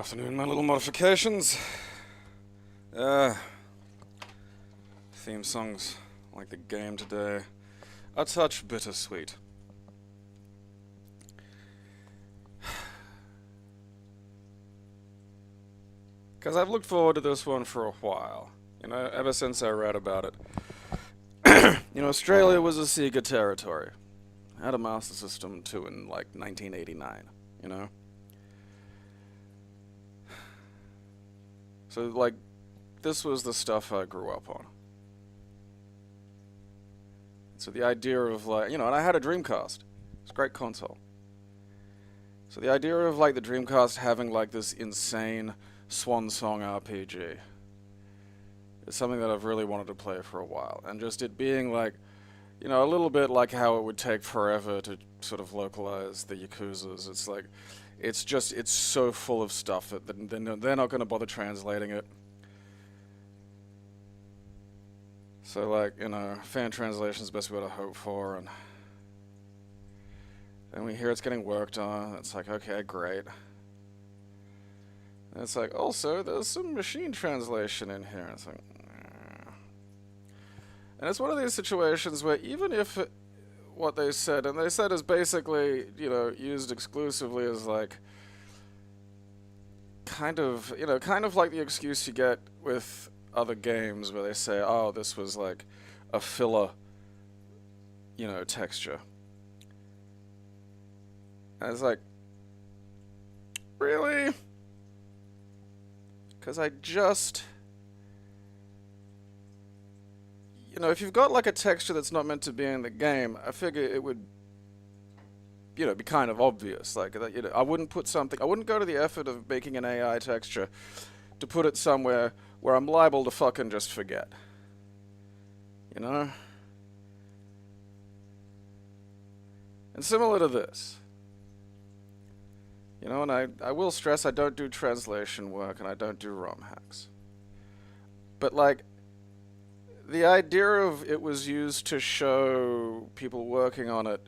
Afternoon, my little modifications. Theme songs like the game today. A touch bittersweet. Because I've looked forward to this one for a while. You know, ever since I read about it. You know, Australia was a Sega territory. Had a Master System too in like 1989, you know? So, like, this was the stuff I grew up on. So the idea of, like, you know, and I had a Dreamcast. It's a great console. So the idea of, like, the Dreamcast having, like, this insane swan song RPG is something that I've really wanted to play for a while. And just it being, like, you know, a little bit like how it would take forever to sort of localize the Yakuzas. It's like, it's so full of stuff that they're not going to bother translating it. So, like, you know, fan translation is the best we got to hope for, and then we hear it's getting worked on. It's like, okay, great. And it's like, also, there's some machine translation in here. It's like, nah. And it's one of these situations where even if what they said, and they said is basically, you know, used exclusively as, like, kind of like the excuse you get with other games where they say, oh, this was like a filler, you know, texture. And it's like, really? Because I just, you know, if you've got like a texture that's not meant to be in the game, I figure it would, you know, be kind of obvious. Like, you know, I wouldn't go to the effort of making an AI texture to put it somewhere where I'm liable to fucking just forget. You know? And similar to this. You know, and I will stress I don't do translation work and I don't do romhacks. But, like, the idea of it was used to show people working on it,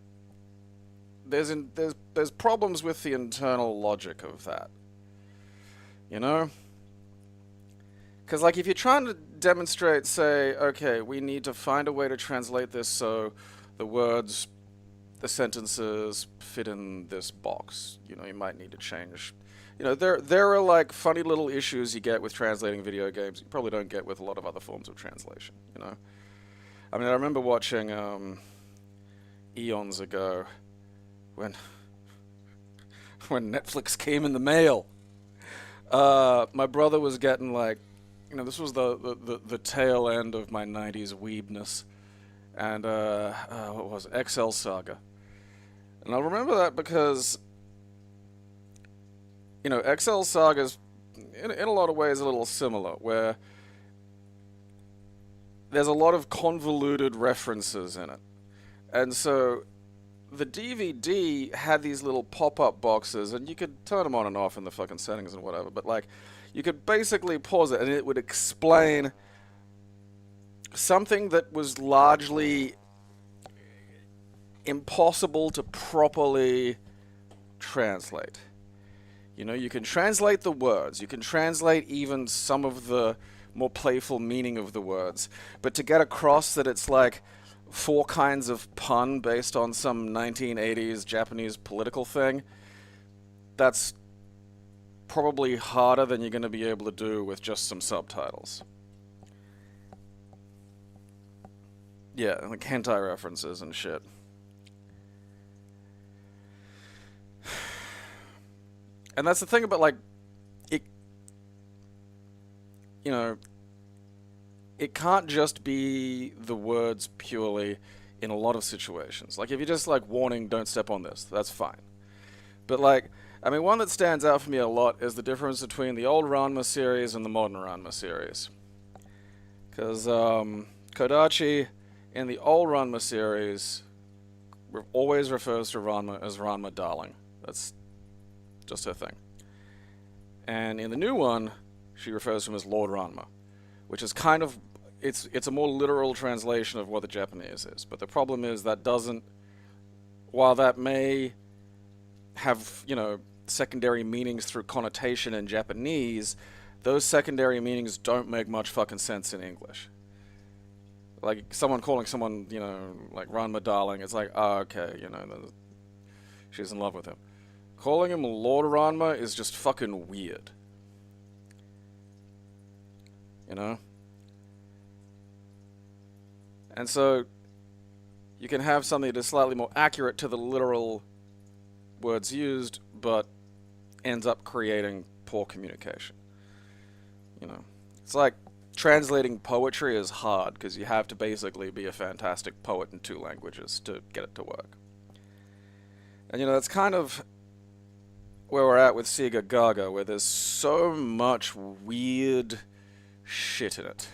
there's problems with the internal logic of that. You know? Because, like, if you're trying to demonstrate, say, okay, we need to find a way to translate this so the words, the sentences fit in this box, you know, you might need to change. You know, there are, like, funny little issues you get with translating video games you probably don't get with a lot of other forms of translation, you know? I mean, I remember watching, eons ago, when Netflix came in the mail. My brother was getting, like, you know, this was the tail end of my 90s weebness, and what was it? XL Saga. And I remember that because, you know, XL Saga's in a lot of ways a little similar, where there's a lot of convoluted references in it. And so the DVD had these little pop-up boxes, and you could turn them on and off in the fucking settings and whatever, but, like, you could basically pause it and it would explain something that was largely impossible to properly translate. You know, you can translate the words, you can translate even some of the more playful meaning of the words, but to get across that it's like 4 kinds of pun based on some 1980s Japanese political thing, that's probably harder than you're going to be able to do with just some subtitles. Yeah, like hentai references and shit. And that's the thing about, like, it, you know, it can't just be the words purely in a lot of situations. Like, if you're just like, warning, don't step on this, that's fine. But, like, I mean, one that stands out for me a lot is the difference between the old Ranma series and the modern Ranma series. Because Kodachi in the old Ranma series always refers to Ranma as Ranma Darling. That's just her thing. And in the new one, she refers to him as Lord Ranma, which is kind of, it's a more literal translation of what the Japanese is. But the problem is that doesn't, while that may have, you know, secondary meanings through connotation in Japanese, those secondary meanings don't make much fucking sense in English. Like, someone calling someone, you know, like, Ranma darling, it's like, oh, okay, you know, she's in love with him. Calling him Lord Ranma is just fucking weird. You know? And so, you can have something that is slightly more accurate to the literal words used, but ends up creating poor communication. You know? It's like translating poetry is hard, because you have to basically be a fantastic poet in 2 languages to get it to work. And, you know, that's kind of where we're at with Segagaga, where there's so much weird shit in it.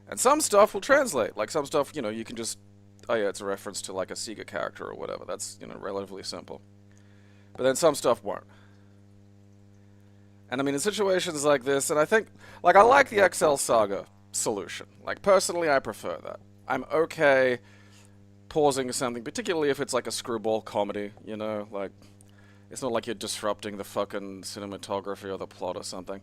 And some stuff will translate. Like, some stuff, you know, you can just, oh yeah, it's a reference to, like, a Sega character or whatever. That's, you know, relatively simple. But then some stuff won't. And I mean, in situations like this, and I think, like, I like the XL Saga solution. Like, personally, I prefer that. I'm okay pausing something, particularly if it's like a screwball comedy, you know? Like, it's not like you're disrupting the fucking cinematography or the plot or something.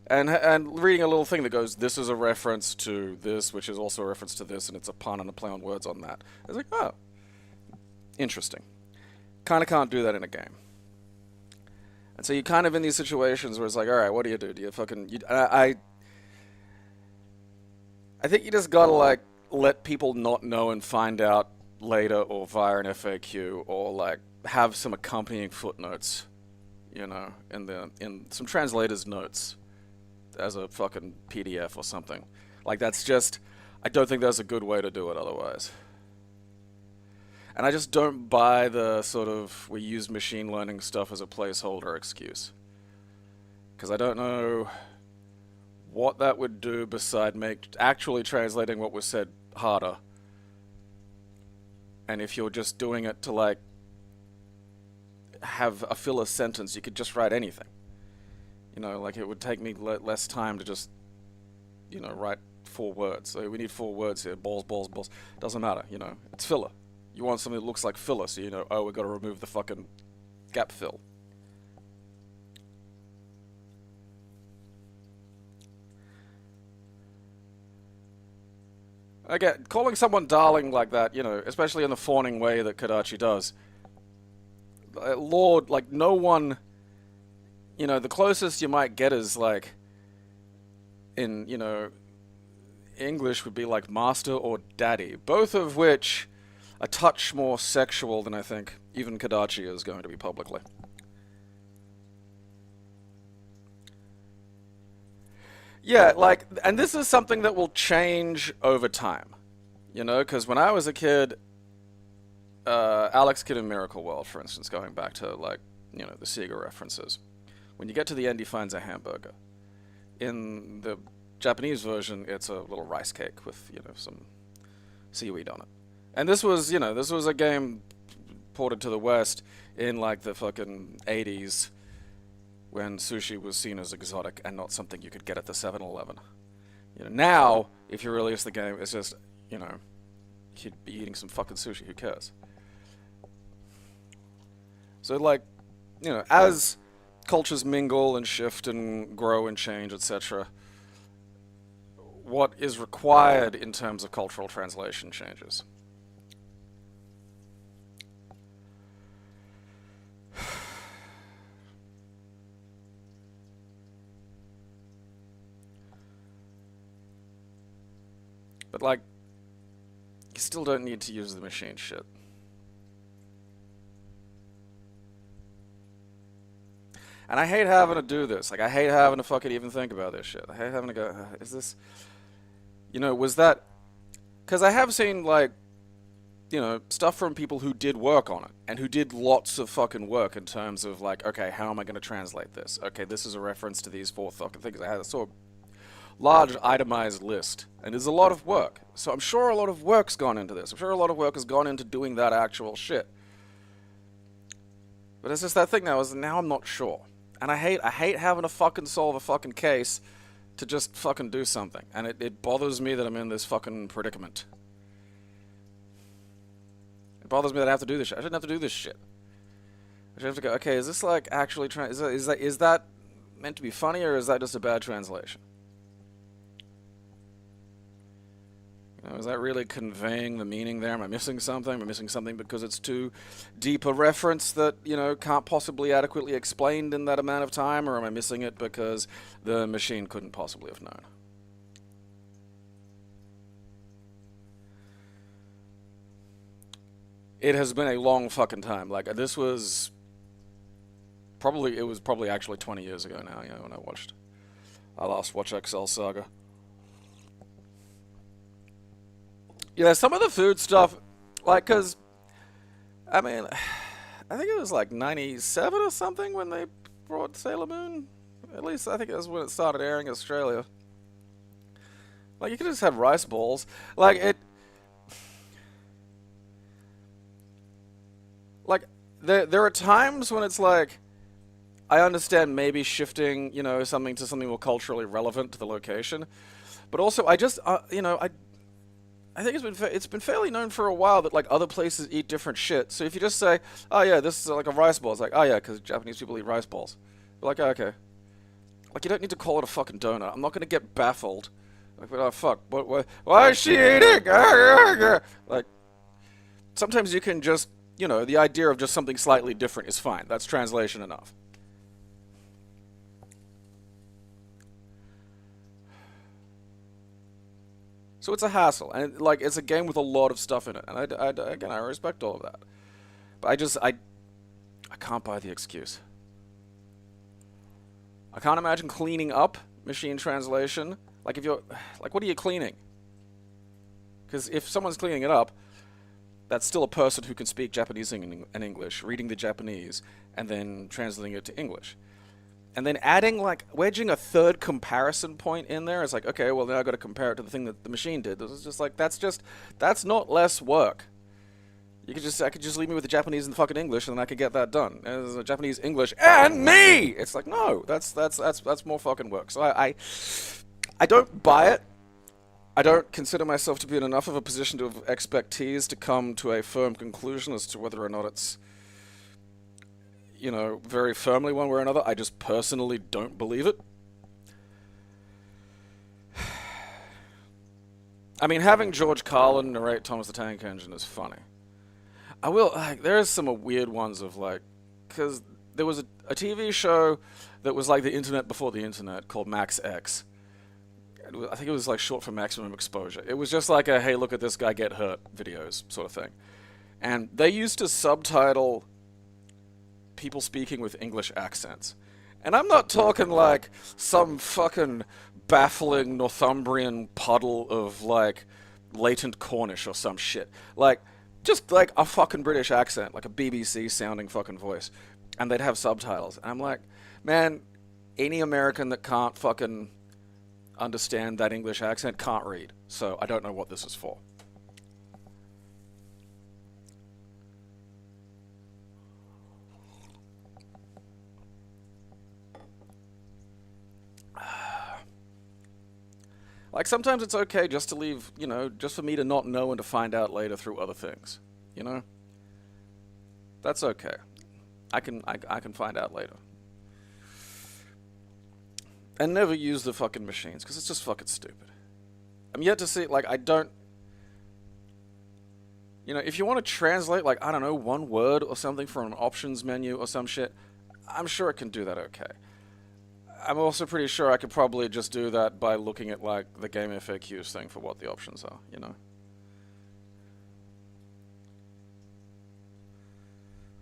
And reading a little thing that goes, this is a reference to this, which is also a reference to this, and it's a pun and a play on words on that. It's like, oh, interesting. Kind of can't do that in a game. And so you're kind of in these situations where it's like, alright, what do? Do you fucking... I think you just gotta, like, let people not know and find out later or via an FAQ, or, like, have some accompanying footnotes, you know, in some translators' notes as a fucking PDF or something. Like, that's just... I don't think that's a good way to do it otherwise. And I just don't buy the sort of, we use machine learning stuff as a placeholder excuse. Because I don't know what that would do beside actually translating what was said harder. And if you're just doing it to, like, have a filler sentence, you could just write anything. You know, like, it would take me less time to just, you know, write 4 words. So we need 4 words here. Balls, balls, balls. Doesn't matter, you know. It's filler. You want something that looks like filler, so you know, oh, we've got to remove the fucking gap fill. Again, calling someone darling like that, you know, especially in the fawning way that Kodachi does. Lord, like, no one... You know, the closest you might get is, like, in, you know, English would be, like, master or daddy. Both of which... a touch more sexual than I think even Kodachi is going to be publicly. Yeah, like, and this is something that will change over time. You know, because when I was a kid, Alex Kidd in Miracle World, for instance, going back to, like, you know, the Sega references. When you get to the end, he finds a hamburger. In the Japanese version, it's a little rice cake with, you know, some seaweed on it. And this was, you know, this was a game ported to the West in, like, the fucking 80s when sushi was seen as exotic and not something you could get at the 7-Eleven. You know, now, if you release the game, it's just, you know, you'd be eating some fucking sushi, who cares? So, like, you know, as cultures mingle and shift and grow and change, etc., what is required in terms of cultural translation changes. But, like, you still don't need to use the machine shit. And I hate having to do this. Like, I hate having to fucking even think about this shit. I hate having to go, is this... You know, was that... Because I have seen, like, you know, stuff from people who did work on it. And who did lots of fucking work in terms of, like, okay, how am I going to translate this? Okay, this is a reference to these 4 fucking things. I had a sort of large itemized list. And there's a lot of work. So I'm sure a lot of work's gone into this. I'm sure a lot of work has gone into doing that actual shit. But it's just that thing now, is now I'm not sure. And I hate having to fucking solve a fucking case to just fucking do something. And it bothers me that I'm in this fucking predicament. It bothers me that I have to do this shit. I shouldn't have to do this shit. Which I have to go, okay, is this like actually is that meant to be funny, or is that just a bad translation? You know, is that really conveying the meaning there? Am I missing something? Am I missing something because it's too deep a reference that, you know, can't possibly adequately explained in that amount of time, or am I missing it because the machine couldn't possibly have known? It has been a long fucking time. Like, this was probably actually 20 years ago now, you know, when I last watched XL Saga. Yeah, some of the food stuff, like, cause, I mean, I think it was like 97 or something when they brought Sailor Moon. At least I think it was when it started airing in Australia. Like, you could just have rice balls. Like, there are times when it's like, I understand maybe shifting, you know, something to something more culturally relevant to the location, but also I just, you know, I think it's been fairly known for a while that like other places eat different shit. So if you just say, oh yeah, this is like a rice ball, it's like, oh yeah, because Japanese people eat rice balls. You're like, oh, okay. Like, you don't need to call it a fucking donut. I'm not gonna get baffled. Like, oh fuck, why is she eating? Like, sometimes you can just, you know, the idea of just something slightly different is fine. That's translation enough. So it's a hassle, and like it's a game with a lot of stuff in it, and again, I respect all of that, but I can't buy the excuse. I can't imagine cleaning up machine translation. Like, if you're like, what are you cleaning? Because if someone's cleaning it up, that's still a person who can speak Japanese and English, reading the Japanese and then translating it to English. And then adding, like, wedging a third comparison point in there is like, okay, well, now I've got to compare it to the thing that the machine did. This is just like, that's not less work. I could just leave me with the Japanese and the fucking English, and then I could get that done. And there's a Japanese, English, and me! It's like, no, that's more fucking work. So I don't buy it. I don't consider myself to be in enough of a position of expertise to come to a firm conclusion as to whether or not it's, you know, very firmly one way or another. I just personally don't believe it. I mean, having George Carlin narrate Thomas the Tank Engine is funny. I will, like, there is some weird ones of, like, because there was a TV show that was like the internet before the internet called Max X. I think it was like short for maximum exposure. It was just like a, hey, look at this guy get hurt videos sort of thing. And they used to subtitle people speaking with English accents. And I'm not talking like some fucking baffling Northumbrian puddle of like latent Cornish or some shit. Like, just like a fucking British accent, like a BBC sounding fucking voice. And they'd have subtitles. And I'm like, man, any American that can't fucking understand that English accent can't read. So I don't know what this is for. Like, sometimes it's okay just to leave, you know, just for me to not know and to find out later through other things, you know? That's okay. I can find out later. And never use the fucking machines, because it's just fucking stupid. I'm yet to see, like, I don't... You know, if you want to translate, like, I don't know, one word or something from an options menu or some shit, I'm sure it can do that okay. I'm also pretty sure I could probably just do that by looking at, like, the game FAQs thing for what the options are, you know?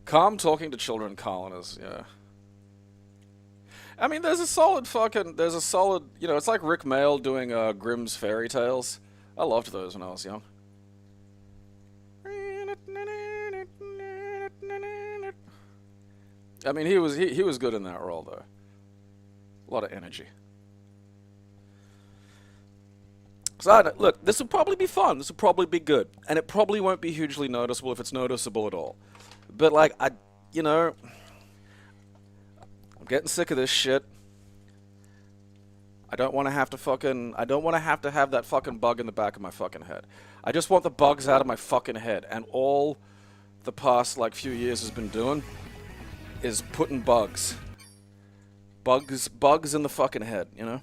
Calm talking to children, Colin, is, yeah. I mean, there's a solid, you know, it's like Rick Mayall doing Grimm's Fairy Tales. I loved those when I was young. I mean, he was good in that role, though. A lot of energy. So, look, this will probably be fun. This will probably be good. And it probably won't be hugely noticeable if it's noticeable at all. But, like, you know, I'm getting sick of this shit. I don't want to have to have that fucking bug in the back of my fucking head. I just want the bugs out of my fucking head. And all the past, like, few years has been doing is putting bugs in the fucking head, you know?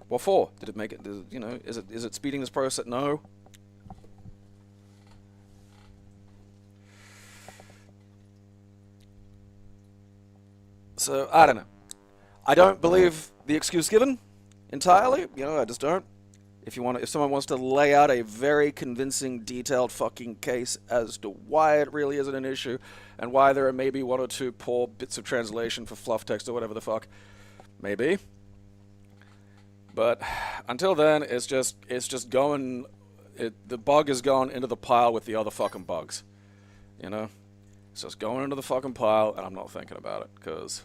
What for? Did it make it, you know, is it speeding this process? No. So, I don't know. I don't believe the excuse given entirely, you know, I just don't. If someone wants to lay out a very convincing, detailed fucking case as to why it really isn't an issue, and why there are maybe one or two poor bits of translation for fluff text or whatever the fuck, maybe. But until then, it's just going. The bug is going into the pile with the other fucking bugs, you know. It's just going into the fucking pile, and I'm not thinking about it because,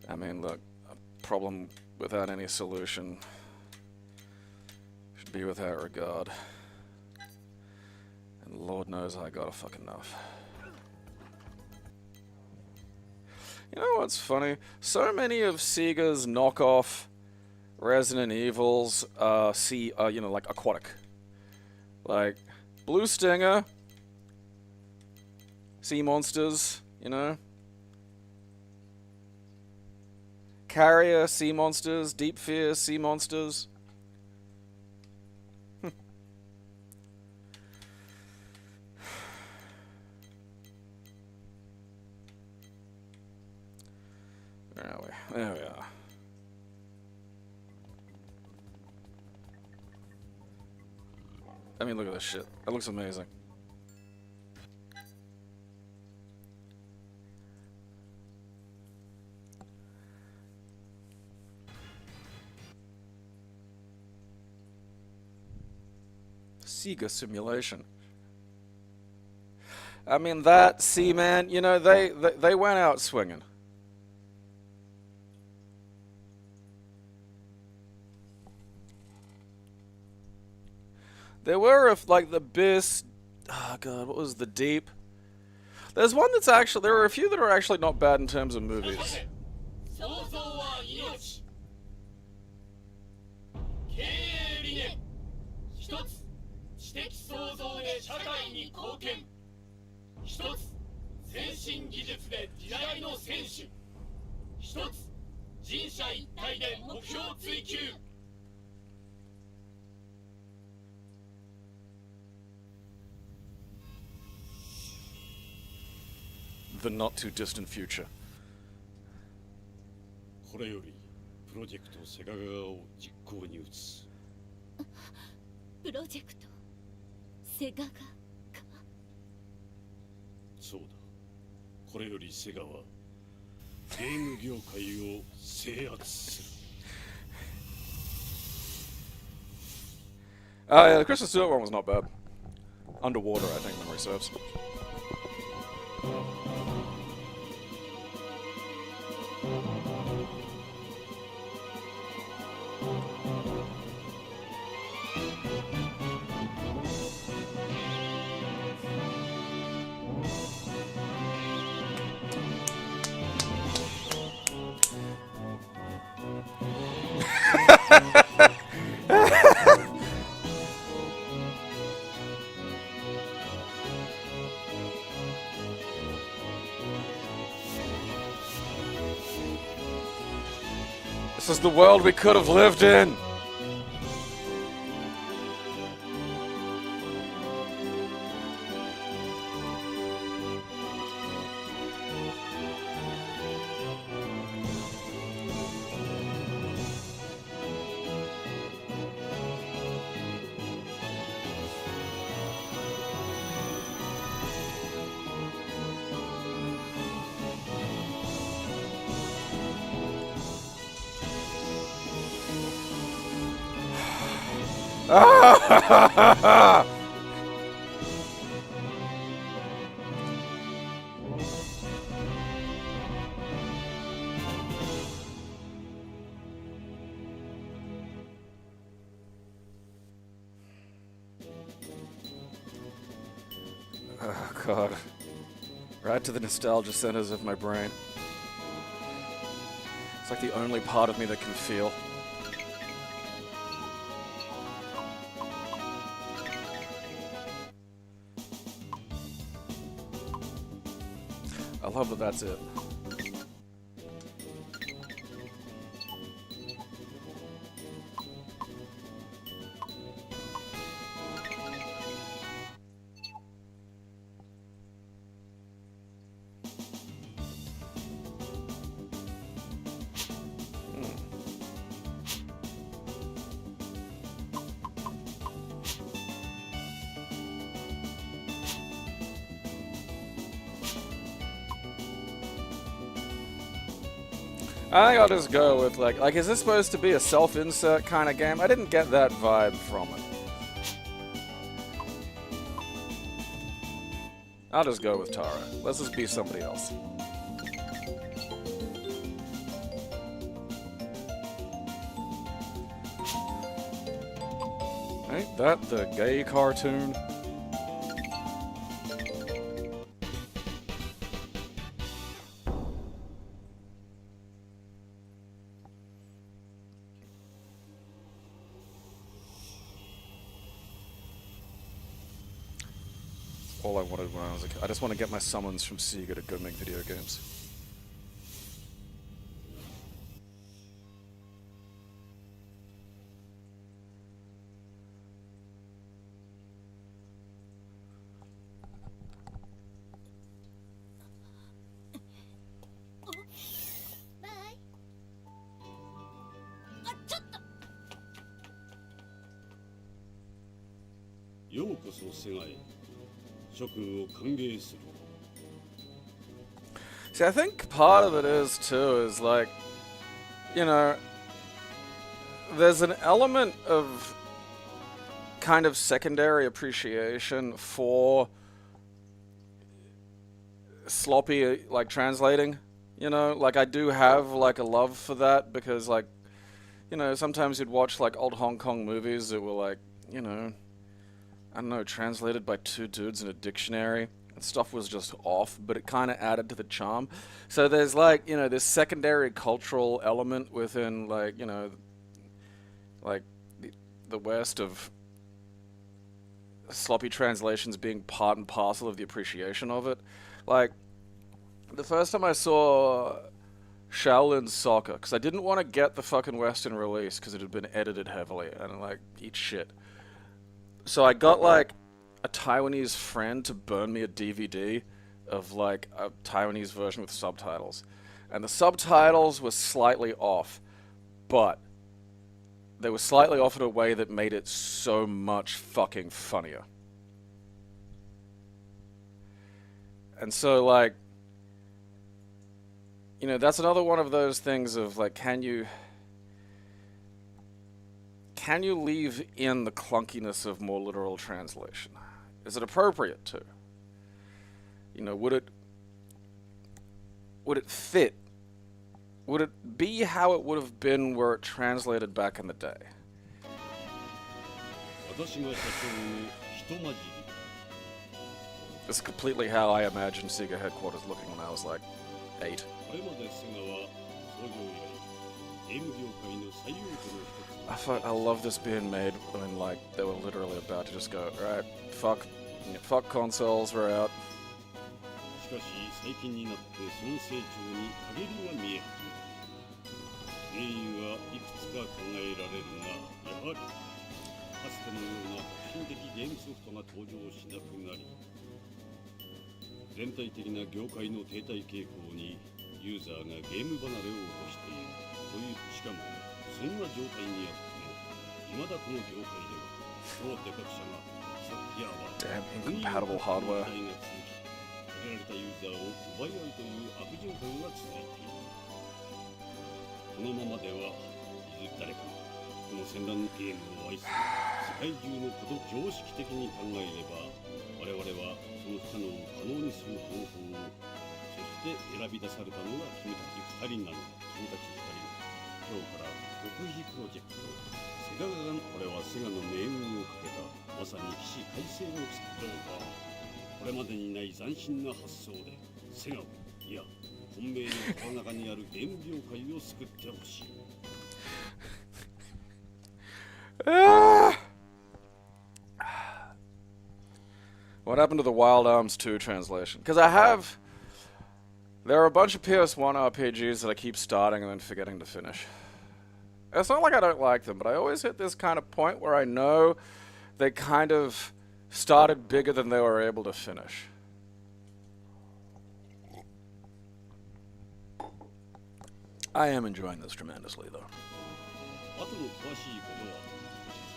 I mean, look, a problem without any solution should be without regard. And Lord knows I got a fucking enough. You know what's funny? So many of Sega's knockoff Resident Evils you know, like aquatic. Like Blue Stinger, Sea Monsters, you know. Carrier, Sea Monsters, Deep Fear, Sea Monsters. Where are we? There we are. I mean, look at this shit. That looks amazing. Sega simulation. I mean, man, you know, they went out swinging. There were, like, the Abyss... Oh, God, what was the Deep? There's one that's actually... There were a few that are actually not bad in terms of movies. The not too distant future. これよりプロジェクトセガガガを実行に移す。プロジェクトセガガガ。そうだ。これよりセガはゲーム業界を制圧する。Yeah, the Kristen Stewart one was not bad. Underwater, I think, memory serves. This is the world we could have lived in. Ah! Oh, God. Right to the nostalgia centers of my brain. It's like the only part of me that can feel. I love that that's it. I think I'll just go with like, is this supposed to be a self-insert kind of game? I didn't get that vibe from it. I'll just go with Tara. Let's just be somebody else. Ain't that the gay cartoon? All I wanted when I was a kid. I just want to get my summons from Sega to go make video games. Bye. あ、ちょっと。ようこそセガへ。諸君を歓迎する。 See, I think part of it is too, is like, you know, there's an element of kind of secondary appreciation for sloppy, like, translating, you know? Like, I do have, like, a love for that because, like, you know, sometimes you'd watch, like, old Hong Kong movies that were, like, you know, I don't know, translated by two dudes in a dictionary. And stuff was just off, but it kind of added to the charm. So there's, like, you know, this secondary cultural element within, like, you know, like, the West of sloppy translations being part and parcel of the appreciation of it. Like, the first time I saw Shaolin Soccer, because I didn't want to get the fucking Western release because it had been edited heavily, and, like, eat shit. So I got, like, a Taiwanese friend to burn me a DVD of, like, a Taiwanese version with subtitles. And the subtitles were slightly off, but they were slightly off in a way that made it so much fucking funnier. And so, like, you know, that's another one of those things of, like, can you leave in the clunkiness of more literal translation? Is it appropriate to? You know, would it fit? Would it be how it would have been were it translated back in the day? 私が社長の人混じり。 This is completely how I imagined Sega headquarters looking when I was like 8. これまでセガは創業以来ゲーム業界の最大手の一つ。 I love this being made when, like, they were literally about to just go, alright, fuck consoles, we're out. しかし最近になってその成長に陰りが見え始めた。原因はいくつか考えられるが、やはりかつてのような革新的ゲームソフトが登場しなくなり、全体的な業界の停滞傾向にユーザーがゲーム離れを起こしているという。しかもそんな状態にあっても、未だこの業界では超デカク社がサッキャーは Damn incompatible hardware. 限られたユーザーを奪い合うという悪循環が続いている。このままではいずれ誰かがこの戦乱ゲームを愛する世界中のこと常識的に考えれば、我々はその不可能を可能にする方法を、そして選び出されたのが君たち2人なのだ。君たち2人。今日から極秘プロジェクトセガガガの、これはセガの命運をかけたまさに起死回生の作動だ。これまでにない斬新な発想でセガを、いや本命の川中にあるゲーム業界を救ってほしい。What happened to the Wild Arms 2 translation? Because I have There are a bunch of PS1 RPGs that I keep starting and then forgetting to finish. It's not like I don't like them, but I always hit this kind of point where I know they kind of started bigger than they were able to finish. I am enjoying this tremendously, though. 後の詳しいことは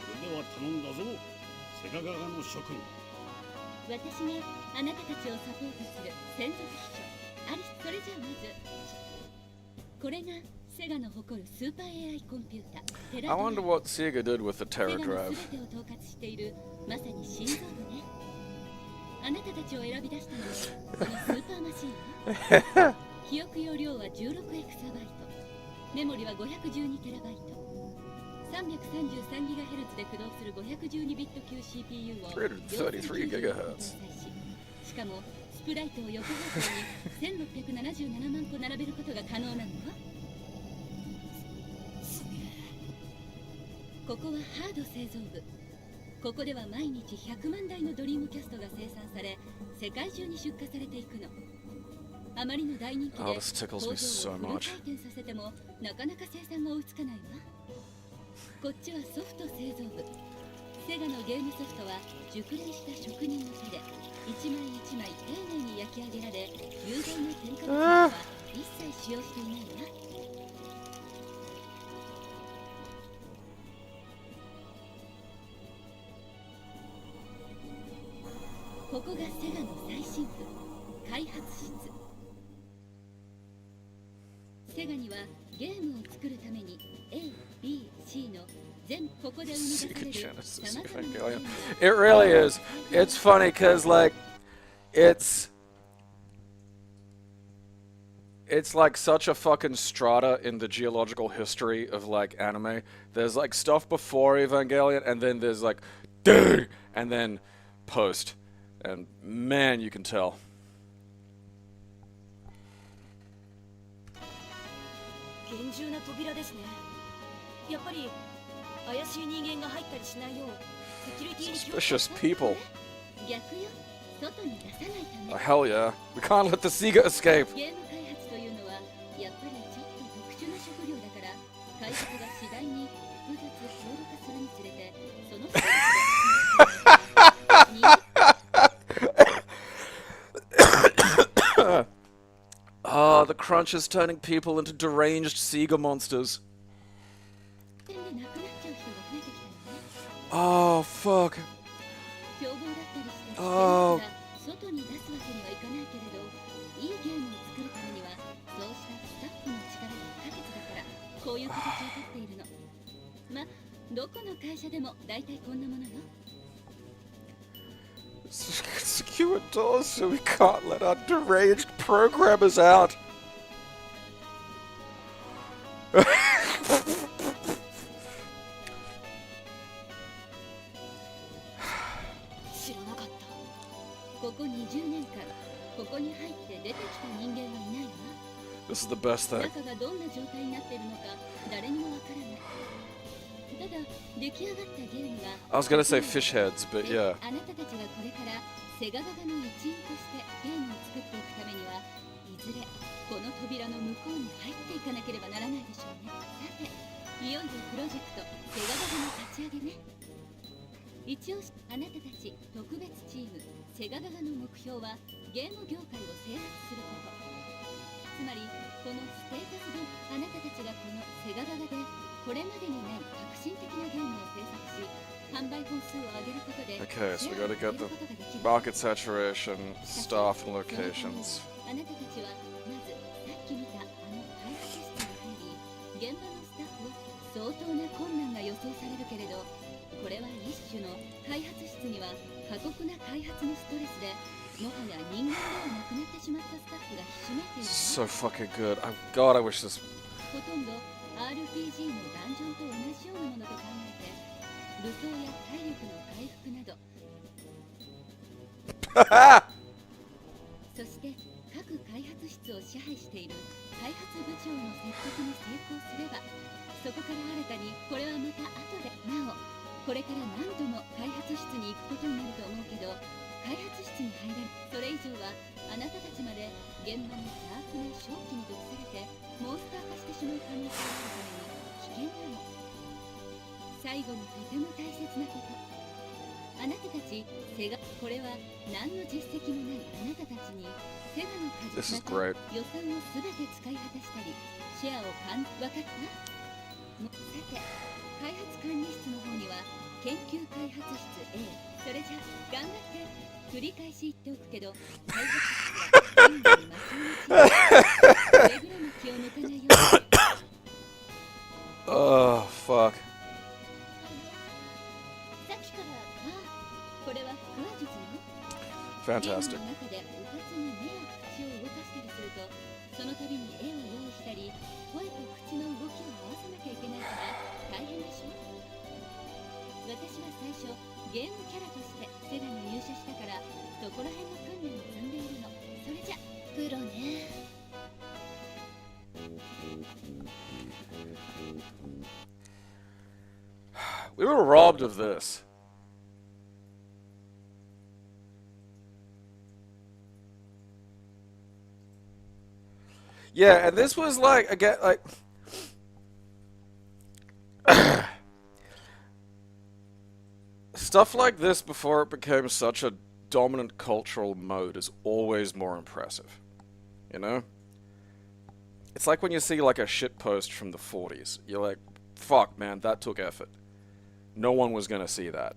それでは頼んだぞセガガガの諸君私があなたたちをサポートする専属秘書アリス。それじゃあまずこれがセガの誇るスーパー AI コンピュータテラ I wonder what Sega did with the セガ Terra の Drive. 全てを統括しているまさに心臓部ね。あなたたちを選び出したのはこのスーパーマシンよ。記憶容量は16エクサバイト、メモリは512テラバイト、333ギガヘルツで駆動する512ビット級 CPU を333 gigahertz しかもスプライトを横方向に1677万個並べることが可能なのよ。ここはハード製造部。ここでは毎日100万台のドリームキャストが生産され世界中に出荷されていくの。あまりの大人気で Oh, this tickles me so 工場をフル much. 回転させてもなかなか生産が追いつかないわ。こっちはソフト製造部。セガのゲームソフトは熟練した職人の手で一枚一枚丁寧に焼き上げられ有害な添加物は一切使用していないわ。ここがセガの最新部開発室。セガにはゲームを作るために A、B、C の全ここで生み出され Sega る Genesis 様々な Evangelion. It really is. It's funny because, like, it's like such a fucking strata in the geological history of, like, anime. There's, like, stuff before Evangelion, and then there's, like, dude, and then post. And, man, you can tell. 厳重な扉ですね。やっぱり怪しい人間が入ったりしないようセキュリティに気をつけ Suspicious people. 逆よ。外に出さないため Oh, hell yeah. We can't let the Sega escape. ゲーム開発というのはやっぱりちょっと特殊な職業だから開発が次第に複雑高度化するにつれてそのAh, the crunch is turning people into deranged Sega monsters. 点で亡くなっちゃう人が増えてきたのね。 Oh, fuck. 凶暴だったりしてあー外に出すわけにはいかないけれどいいゲームを作るためにはそうしたスタッフの力が不可欠だからこういう形をとっているの。ま、どこの会社でも大体こんなものよ。 Secure doors so we can't let our deranged programmers out. 知らなかった。ここ20年間ここに入って出てきた人間はいないわ。 This is the best thing. 中がどんな状態になっているのか誰にもわからない。ただ出来上がったゲームが I was gonna say fish heads, but yeah. あなたたちがこれからセガガガの一員としてゲームを作っていくためにはいずれこの扉の向こうに入っていかなければならないでしょうね。さていよいよプロジェクトセガガガの立ち上げね。一応あなたたち特別チームセガガガの目標はゲーム業界を制圧すること。つまりこのステータスであなたたちがこのセガガガでこれまでにない革新的なゲームを制作し販売本数を上げることで Okay, so we gotta シェア get を the 上げることができる。 market saturation, staff, and locations. あなたたちはまずさっき見たあの開発室に入り現場のスタッフを相当な困難が予想されるけれどこれは一種の開発室には過酷な開発のストレスでもはや人間ではなくなってしまったスタッフがひしめいているわ。 So fucking good. God, I wish this. ほとんど RPG のダンジョンと同じようなものと考えて武装や体力の回復などそして各開発室を支配している開発部長の説得に成功すればそこから新たにこれはまた後でなおこれから何度も開発室に行くことになると思うけど開発室に入れるそれ以れ以上はあなたたちまで現場の邪悪な正気に毒されてモンスター化してしまう可能性があるために危険なの。最後にとても大切なこと、あなたたちセガ、これは何の実績もないあなたたちにセガの数 This is また great. 予算をすべて使い果たしたりシェアを分かったさて、開発管理室の方には研究開発室 A、 それじゃ頑張って繰り返し言っておくけど開発室は人類に魔法の力くれぐれも気を抜かないように。 Oh, fuck. さっきからこれは腹話術よ。 Fantastic. ゲームの中でうかつに目や口を動かしたりするとその度に絵を用意したり声と口の動きを合わせなきゃいけないから大変でしょ。私は最初ゲームキャラとしてセガに入社したからそこら辺の訓練を積んでいるの。それじゃプロね。We were robbed of this. Yeah, and this was like, again, like... Stuff like this before it became such a dominant cultural mode is always more impressive. You know? It's like when you see like a shitpost from the 40s. You're like, fuck, man, that took effort. No one was gonna see that.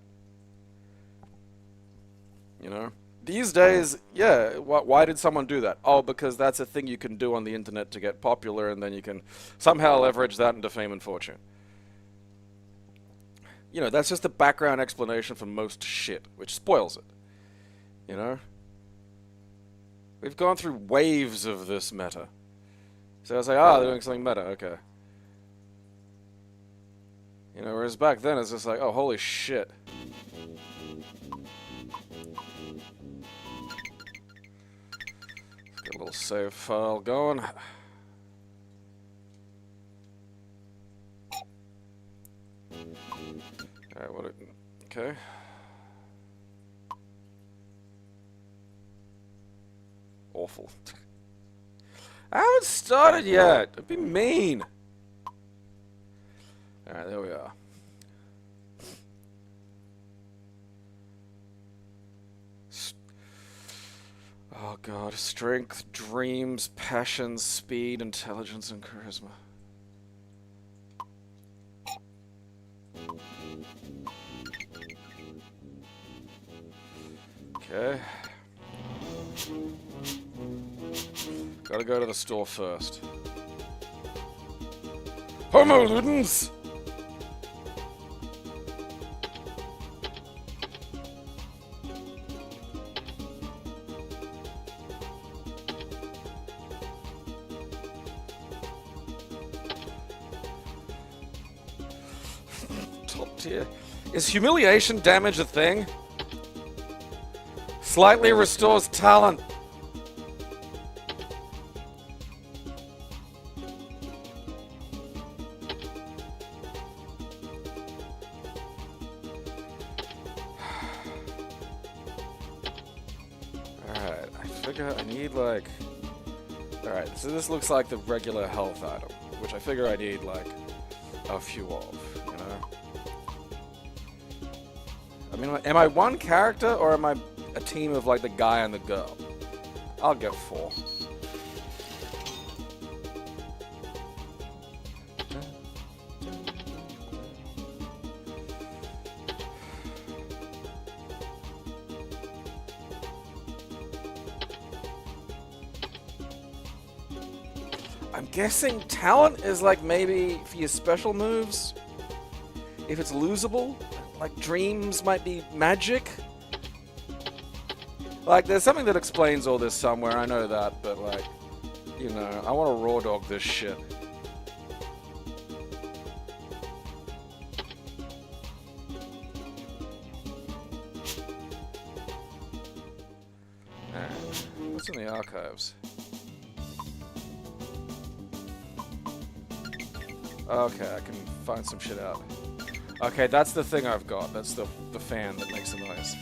You know? These days, yeah, why did someone do that? Oh, because that's a thing you can do on the internet to get popular, and then you can somehow leverage that into fame and fortune. You know, that's just the background explanation for most shit, which spoils it. You know? We've gone through waves of this meta. So I was like, they're doing something meta, okay. You know, whereas back then it's just like, oh, holy shit. Let's get a little save file going. Alright, what it... Okay. Awful. I haven't started yet! It'd be mean! Alright, there we are. Oh god, strength, dreams, passions, speed, intelligence, and charisma. Okay. Gotta go to the store first. Homo Ludens! Top tier. Is humiliation damage a thing? Slightly restores talent. Alright, I figure I need like... Alright, so this looks like the regular health item, which I figure I need like a few of, you know? I mean, am I one character or am I a team of like the guy and the girl? I'll get 4. I'm guessing talent is like maybe for your special moves. If it's losable, like dreams might be magic. Like, there's something that explains all this somewhere, I know that, but like, you know, I want to raw dog this shit. What's in the archives? Okay, I can find some shit out. Okay, that's the thing I've got. That's the fan that makes the noise.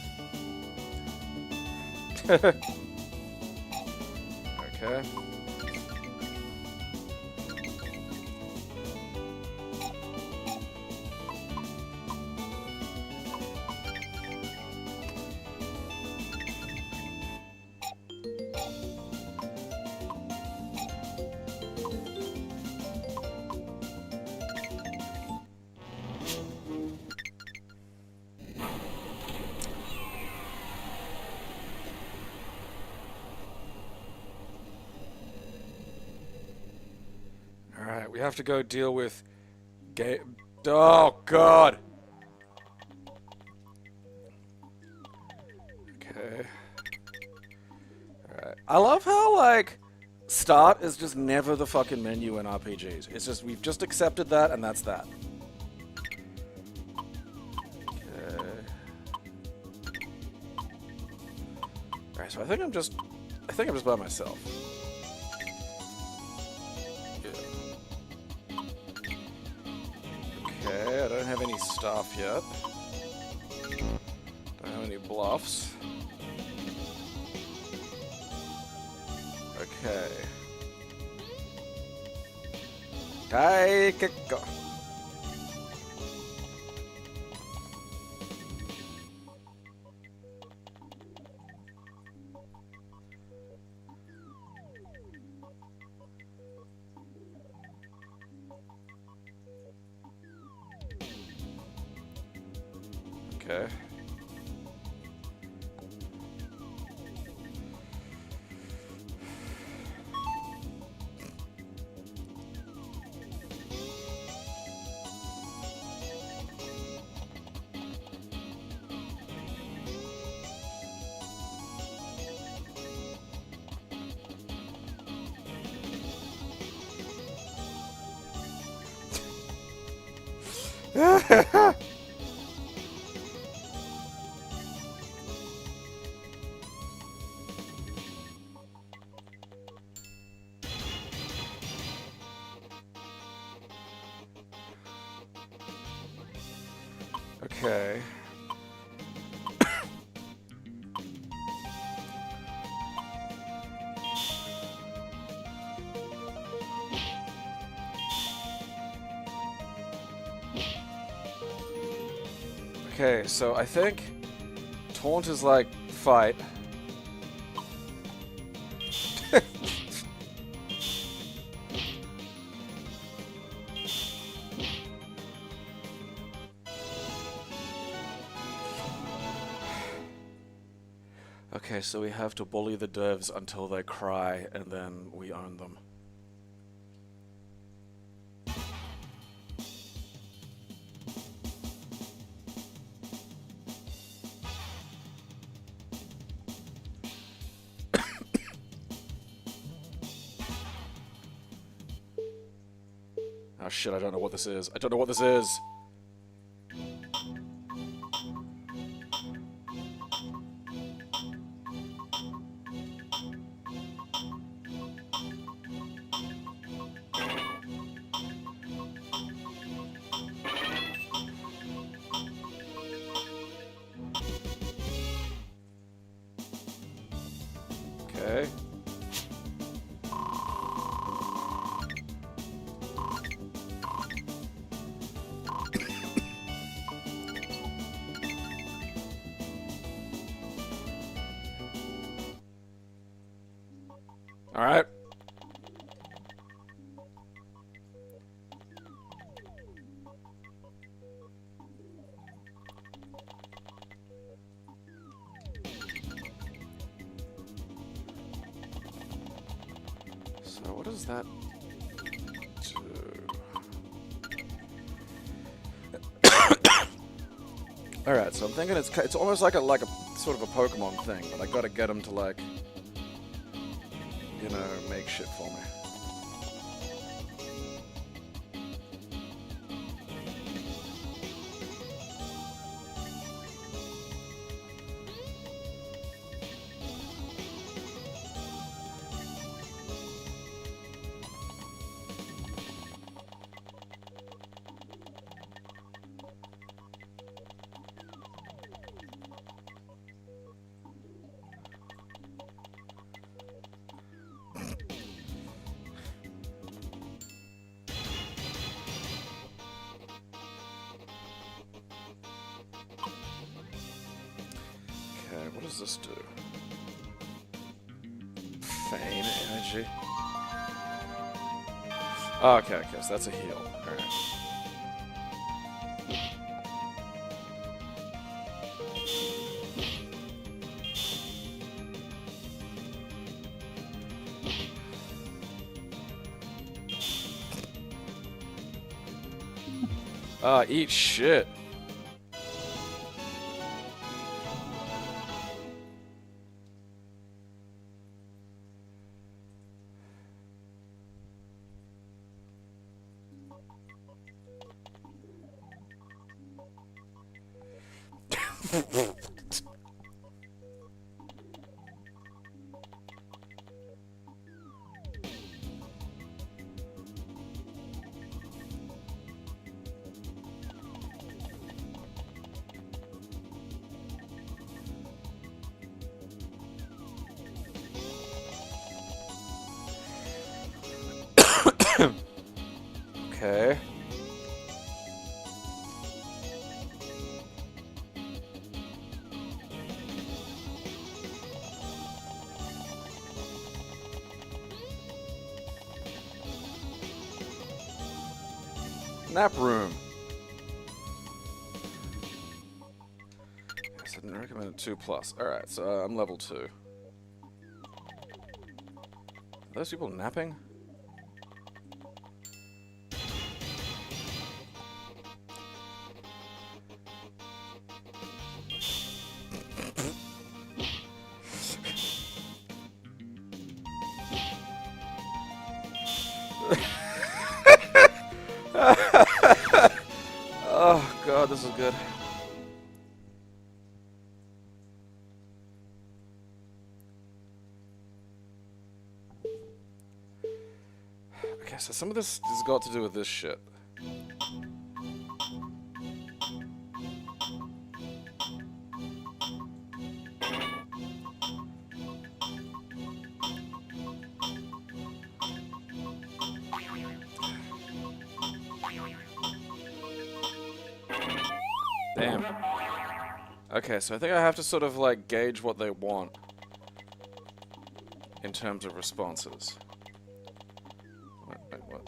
Okay. Alright, we have to go deal with oh, God! Okay. Alright. I love how, like, start is just never the fucking menu in RPGs. It's just, we've just accepted that, and that's that. Okay. Alright, so I think I'm just by myself. Okay, I don't have any stuff yet. Don't have any bluffs. Okay. Go. Okay. Okay. Okay, so I think taunt is like fight. Okay, so we have to bully the devs until they cry, and then we own them. Oh shit, I don't know what this is. I don't know what this is. Okay. All right. So what does that do? All right, so I'm thinking it's almost like a sort of a Pokemon thing, but I gotta get him to like, you know, make shit for me. what does this do? Feign energy. Oh, okay, so that's a heal. Alright. Eat shit. Okay. Nap room. I said recommended 2+. Alright, so I'm level 2. Are those people napping? Oh god, this is good. Okay, so some of this has got to do with this shit. Damn. Okay, so I think I have to sort of like gauge what they want in terms of responses. Wait, what?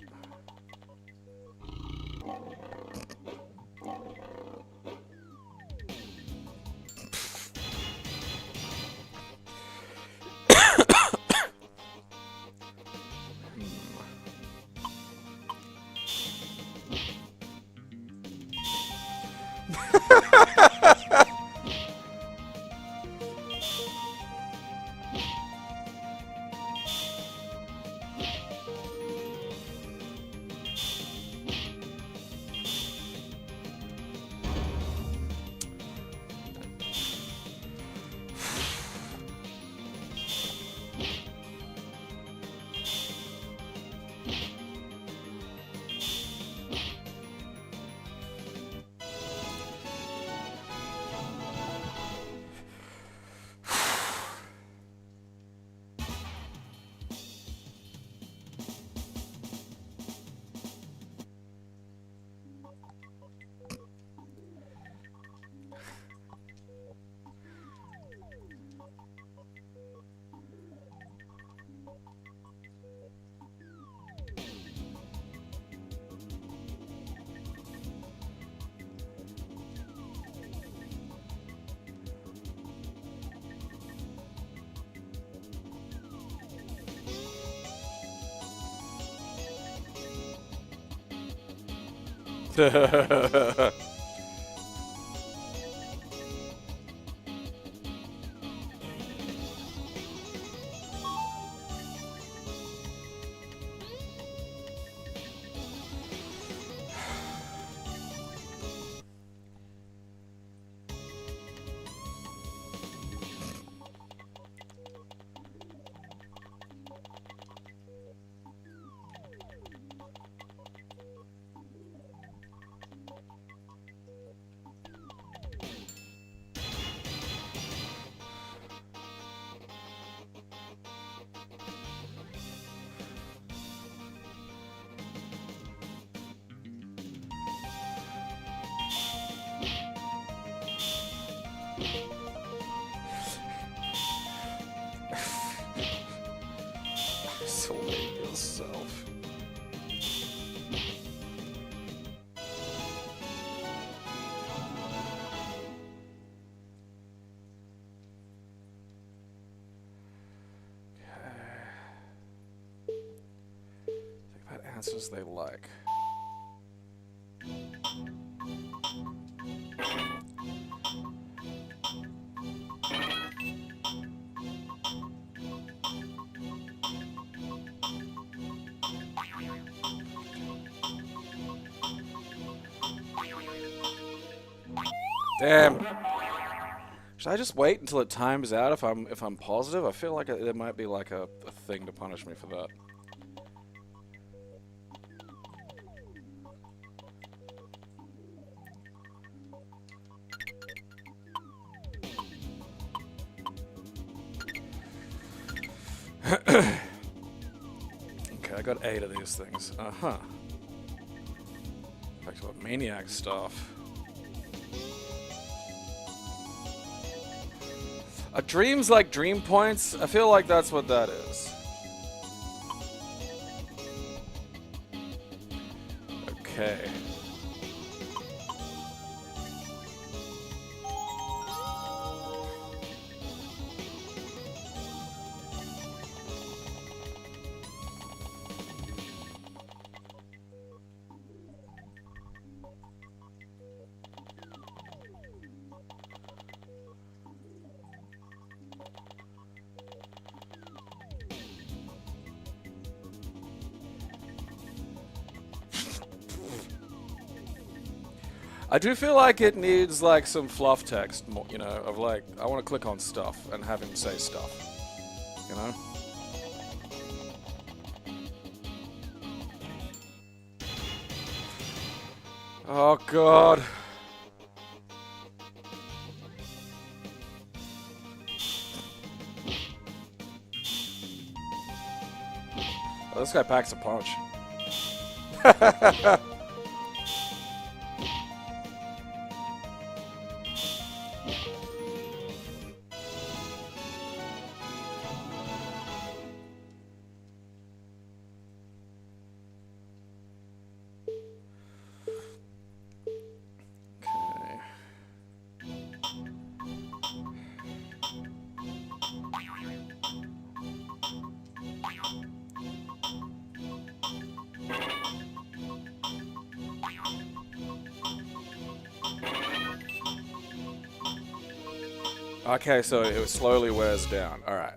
answers they like. Damn. Should I just wait until it times out if I'm positive? I feel like there might be like a thing to punish me for that. Okay, I got 8 of these things. Uh-huh. Back to what maniac stuff. Are dreams like dream points? I feel like that's what that is. Okay. I do feel like it needs like some fluff text, you know, of like, I want to click on stuff and have him say stuff, you know? Oh god. Oh, this guy packs a punch. Okay, so it slowly wears down. All right.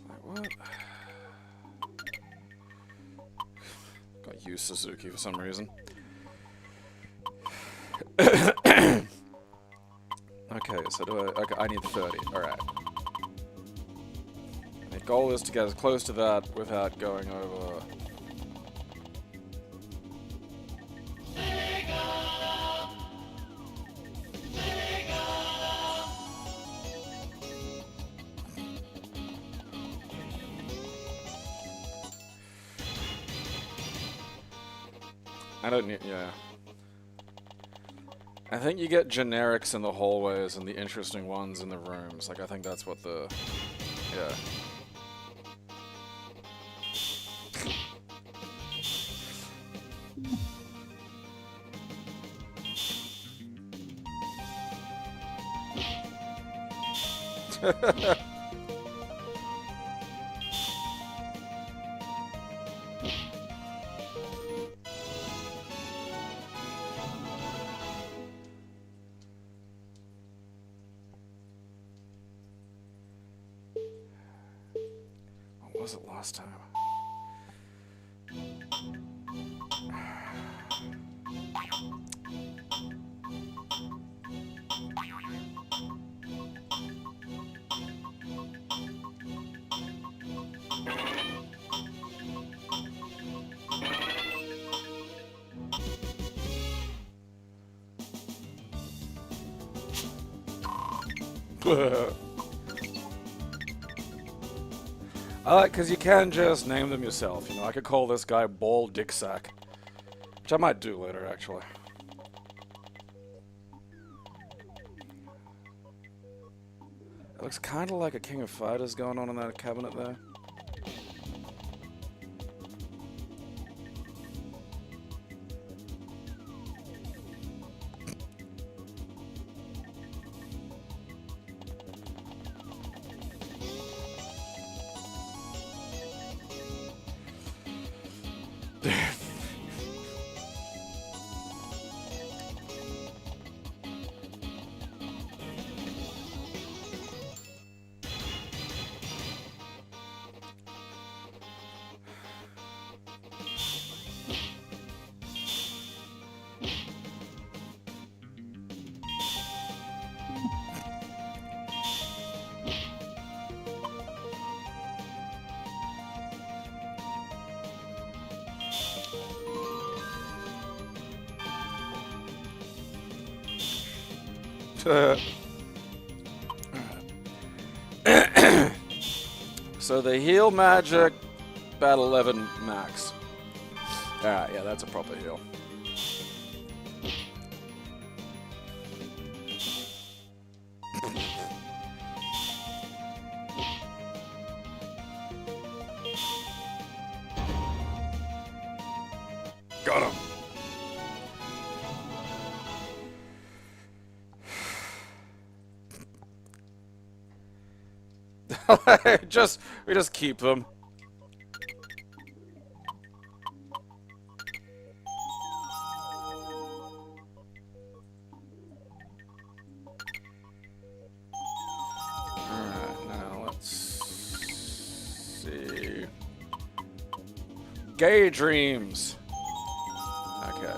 Wait, what? Got use Suzuki for some reason. Okay, so okay, I need 30. Alright. The goal is to get as close to that without going over. I don't need, yeah. I think you get generics in the hallways and the interesting ones in the rooms. Like, I think that's what the... Yeah. What was it last time? I like, because you can just name them yourself, you know. I could call this guy Ball Dick Sack, which I might do later, actually. It looks kind of like a King of Fighters going on in that cabinet there. So the heal magic, about 11 max. Alright, yeah, that's a proper heal. Got him. We just keep them. Alright, now let's see. Gay dreams. Okay.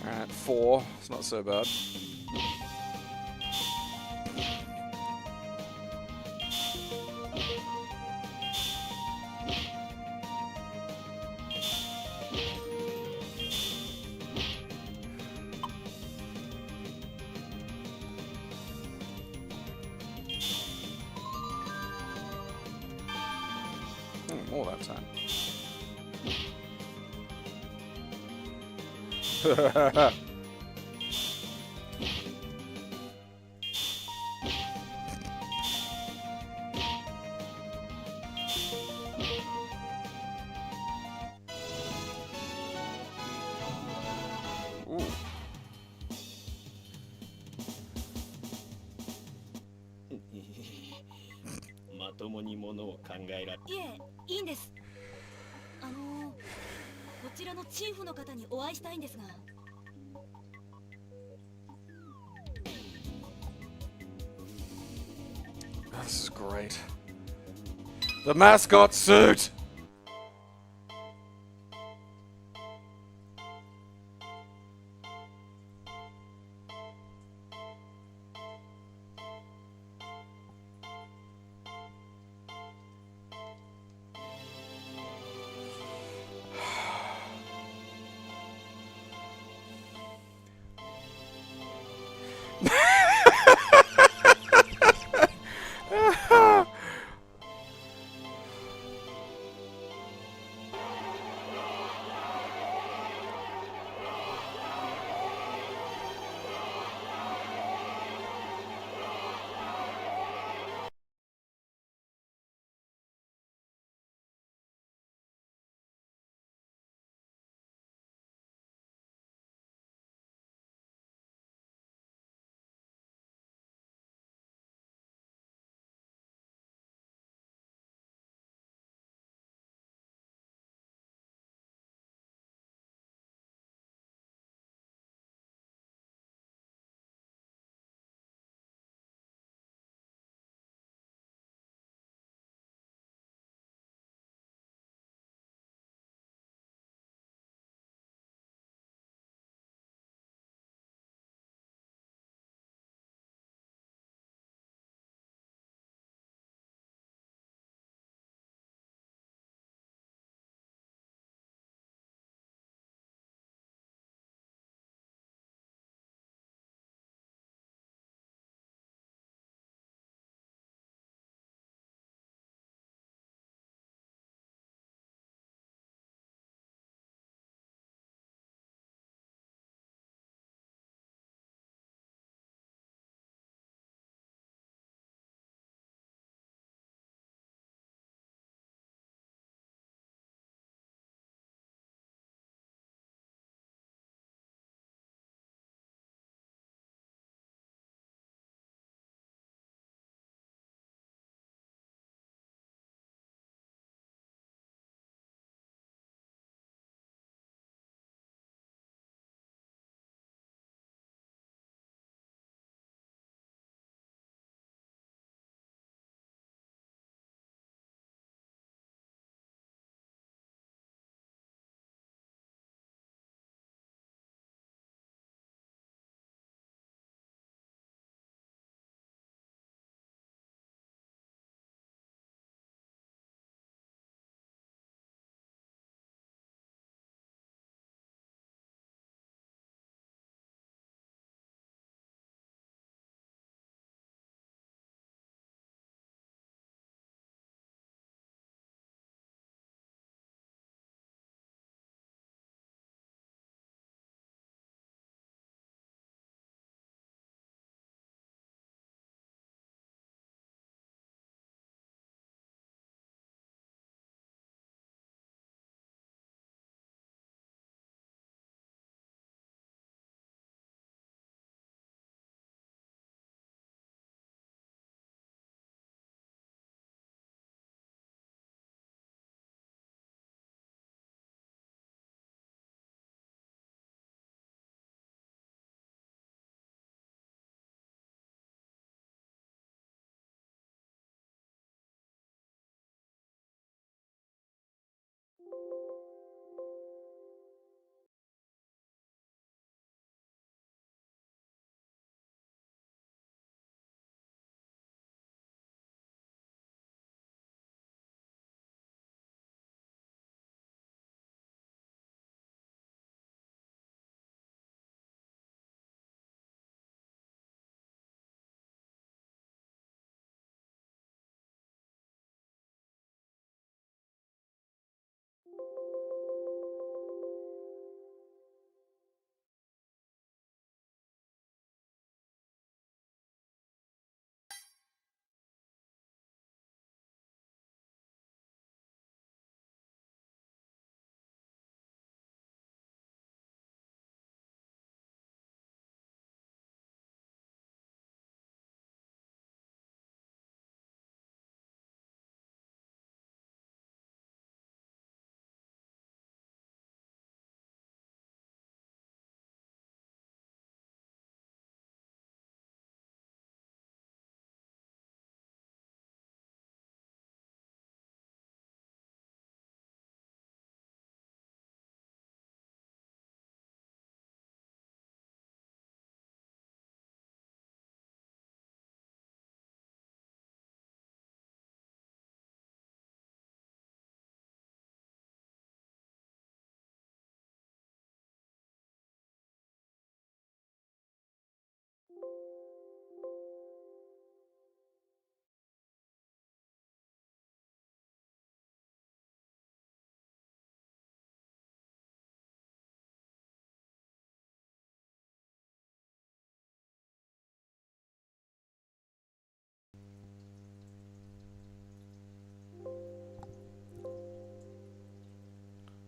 Alright, 4. It's not so bad. More that time. Ooh. まともにものを考えられ。いえ、いいんです。こちらのチーフの方にお会いしたいんですが。This is great. The mascot suit!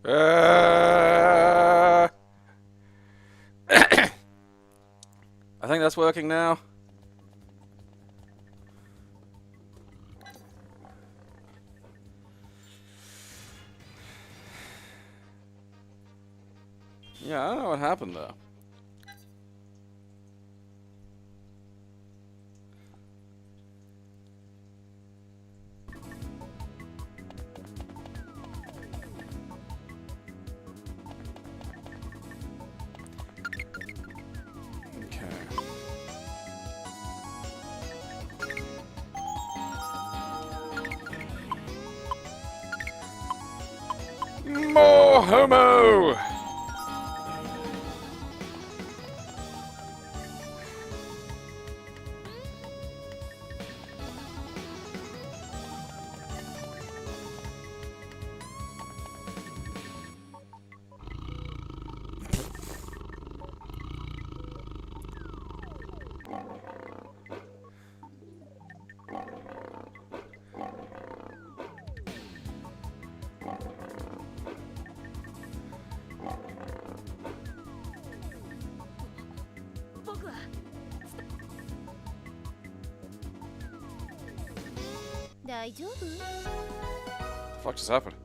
I think that's working now. Yeah, I don't know what happened there. More homo! Fuck just happened?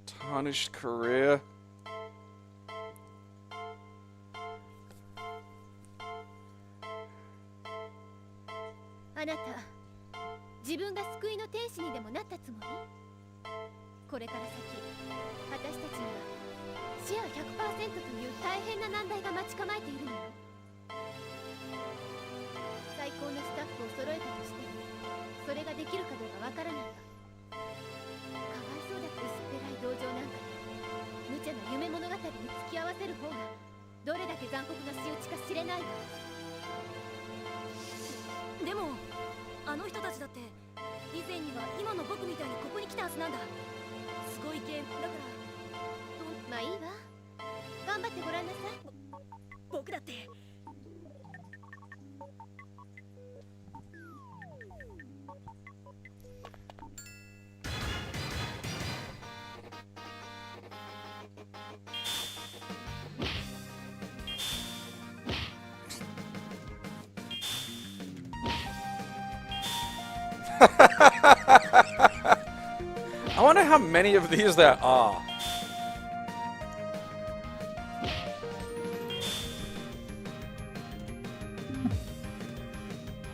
Tarnished career. あなた、自分が救いの天使にでもなったつもり？これから先、私たちにはシェア 100% という大変な難題が待ち構えているのよ。最高のスタッフを揃えたとしても、それができるかどうかわからないわ。かわいそうだって薄っぺらい同情なんかで、無茶な夢物語に付き合わせる方がどれだけ残酷な仕打ちか知れないわ。でもあの人たちだって以前には今の僕みたいにここに来たはずなんだ。すごいゲームだから。まあいいわ、頑張ってごらんなさい。僕だって。I wonder how many of these there are.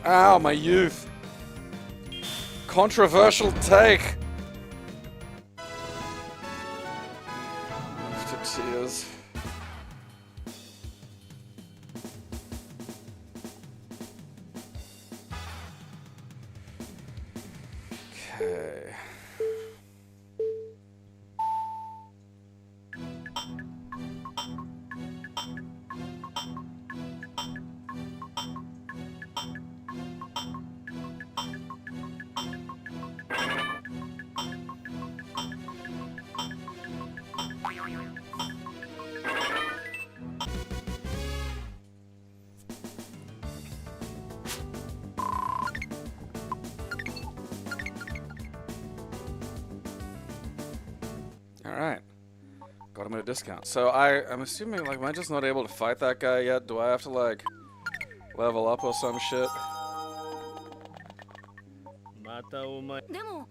Ow, my youth. Controversial take. To tears. Okay. Alright. Got him at a discount. So I'm assuming, like, am I just not able to fight that guy yet? Do I have to, like, level up or some shit? またお前。でも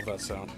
that sound.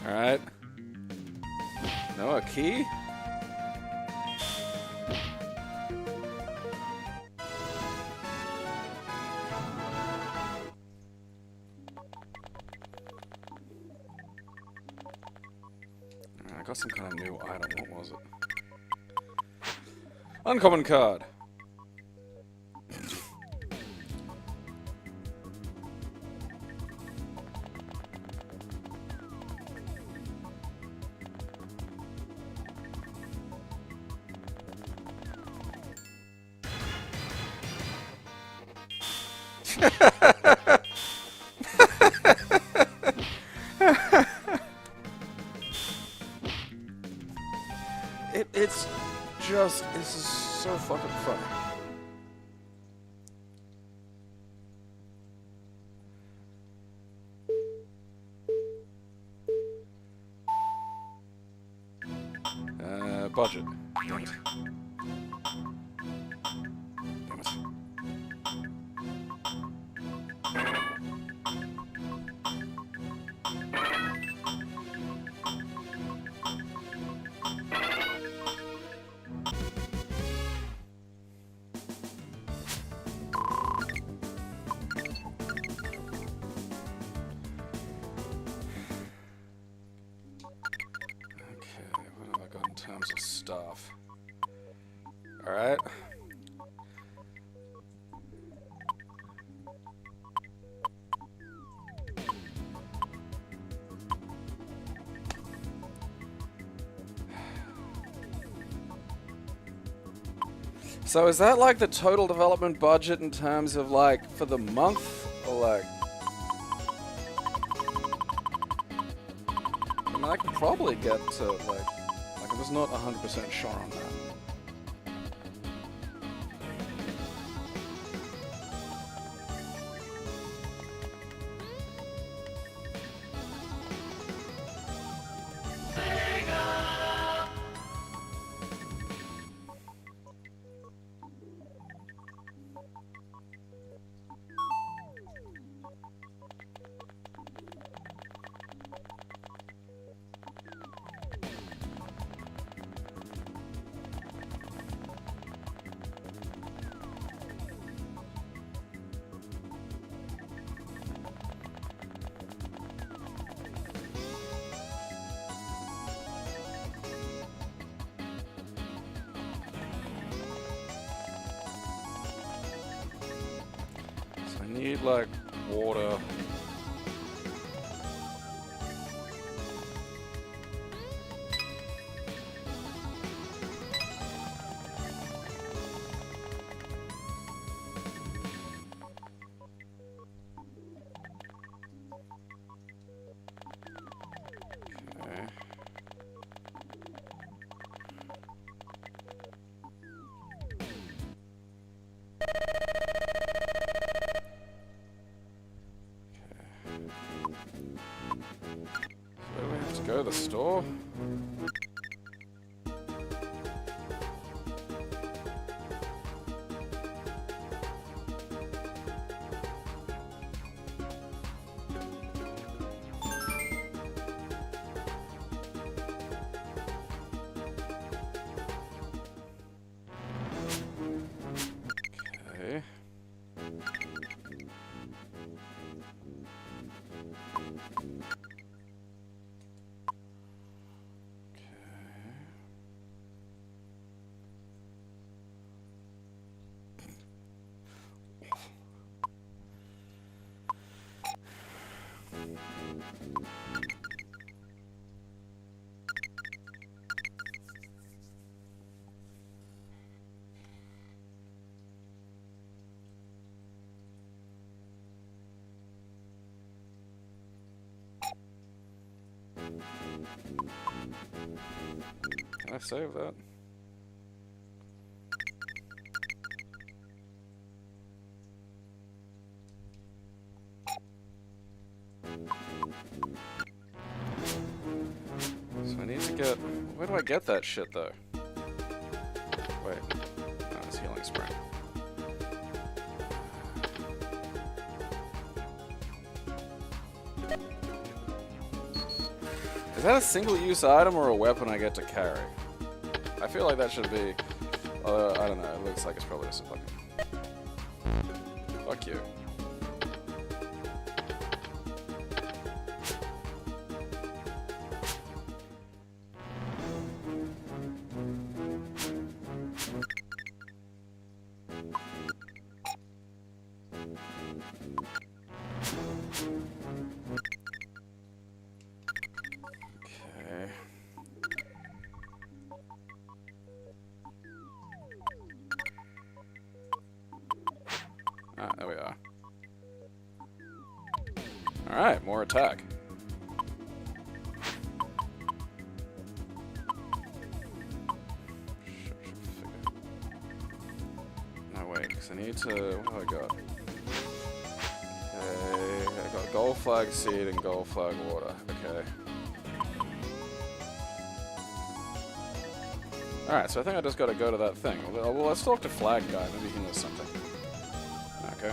Alright. No, a key? I got some kind of new item. What was it? Uncommon card. It's just, this is so fucking funny. Budget. Damn it. Damn it. Terms of stuff. Alright. So is that like the total development budget in terms of like for the month or like? I mean, I could probably get to like I was not 100% sure on that. I need like water. Okay. Where do we have to go? The store? Okay. Can I save that? So I need to get... Where do I get that shit, though? Wait. No, it's healing spring. Is that a single-use item or a weapon I get to carry? I feel like that should be... I don't know, it looks like it's probably just a fucking... Fuck you. Okay. Ah, there we are. Alright, more attack. No, wait, because I need to... What have I got? Okay, I got gold flag seed and gold flag water. Okay. Alright, so I think I just gotta go to that thing. Well, let's talk to Flag Guy. Maybe he knows something. Okay.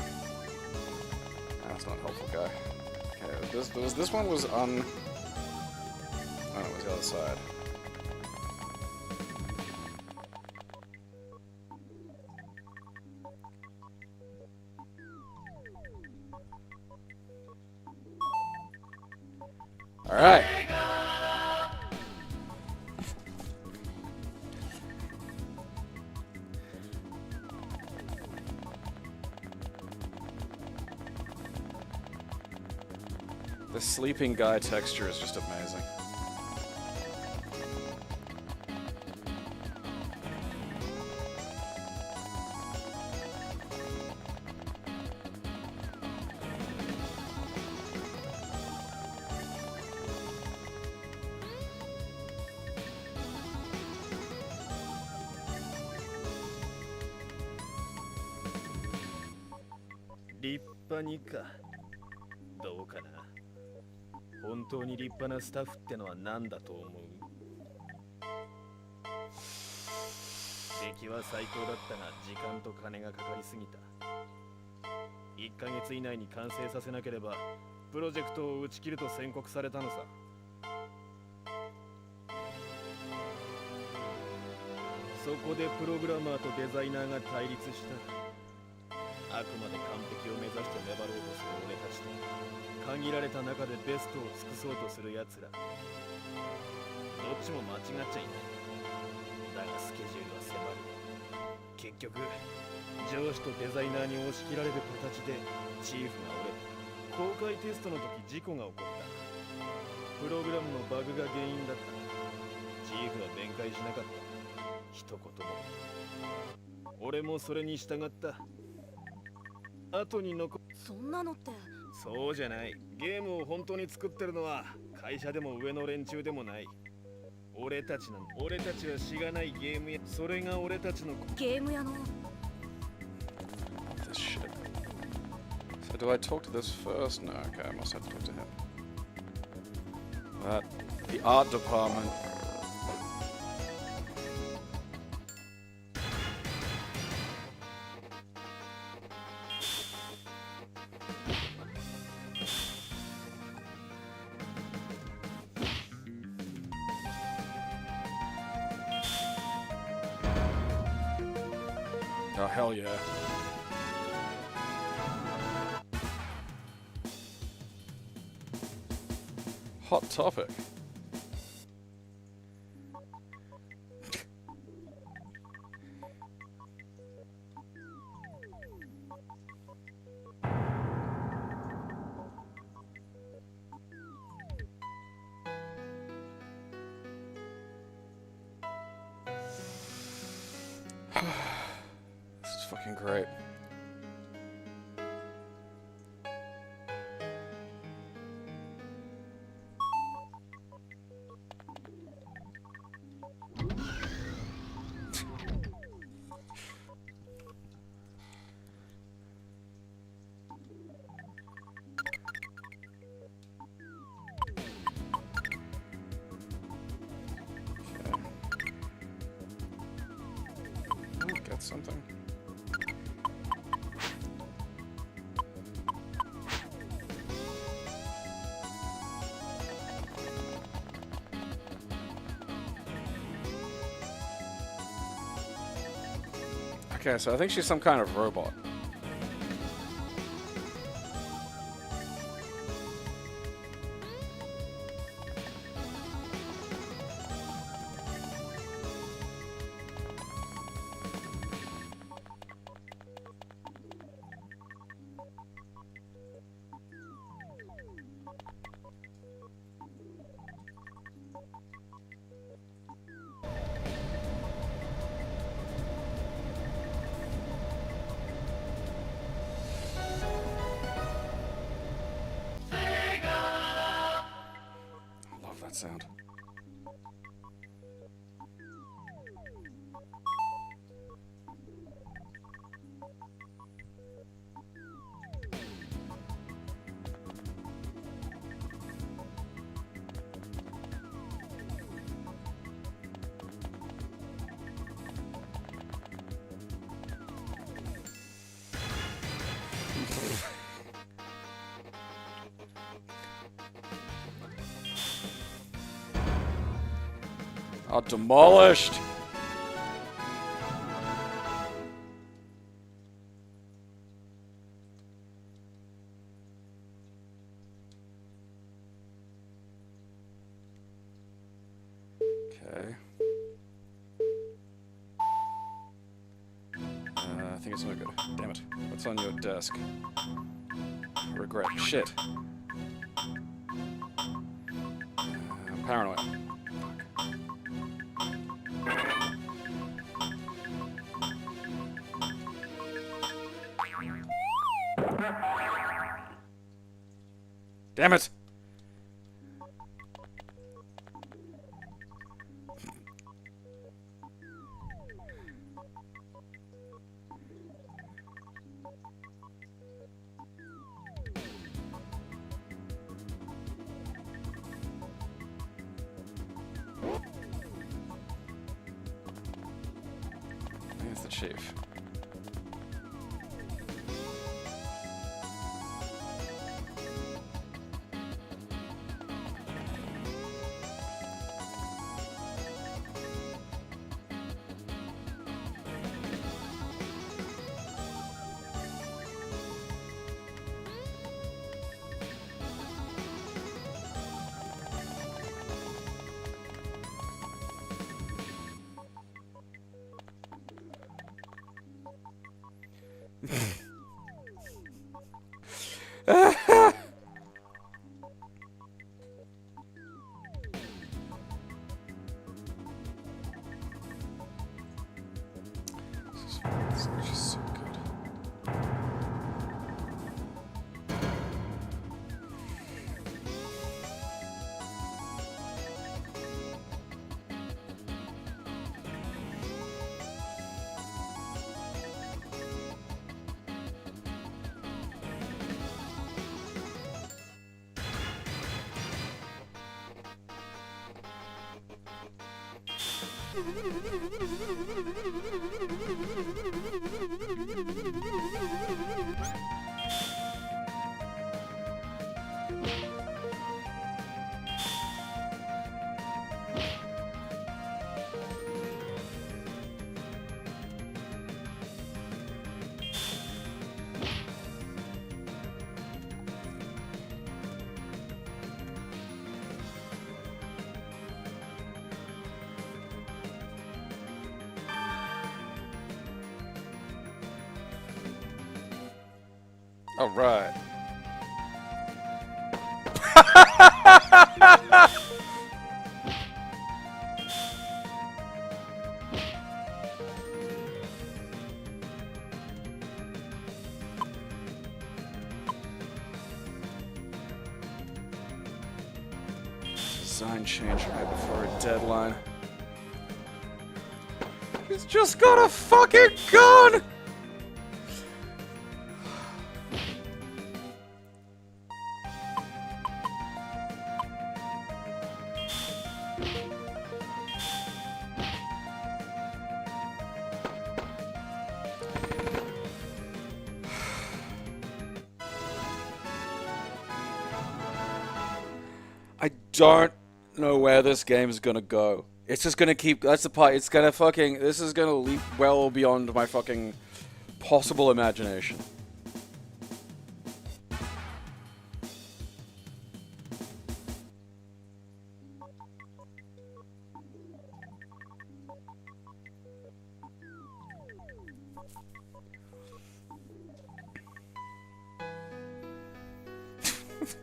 That's not a helpful guy. Okay, this one was on... Oh, no, it was the other side. Alright. The sleeping guy texture is just amazing.立派にか。どうかな。本当に立派なスタッフってのは何だと思う？出来は最高だったが時間と金がかかりすぎた。1ヶ月以内に完成させなければプロジェクトを打ち切ると宣告されたのさ。そこでプログラマーとデザイナーが対立した。あくまで完璧を目指して粘ろうとする俺たちと限られた中でベストを尽くそうとする奴ら。どっちも間違っちゃいない。だがスケジュールは迫る。結局上司とデザイナーに押し切られる形でチーフが折れた。公開テストの時事故が起こった。プログラムのバグが原因だった。チーフは弁解しなかった。一言も。俺もそれに従った。後に残そんなのって。そうじゃない。ゲームを本当に作ってるのは会社でも上の連中でもない。俺たちなの。俺たちはしがないゲームや。それが俺たちのゲーム屋の。 This shit. So do I talk to this first? No, okay, I must have to talk to him. The art department. Oh, hell yeah. Hot topic. This is fucking great. Get something. Okay, so I think she's some kind of robot. That sound. Are demolished. Okay. I think it's no good. Damn it. What's on your desk? Regret. Shit. Paranoid. Damn it! Here's the chief. This is just so good. All right. design change right before a deadline. He's just got a fucking gun! I don't know where this game is gonna go. It's just gonna keep. That's the part. It's gonna fucking. This is gonna leap well beyond my fucking possible imagination.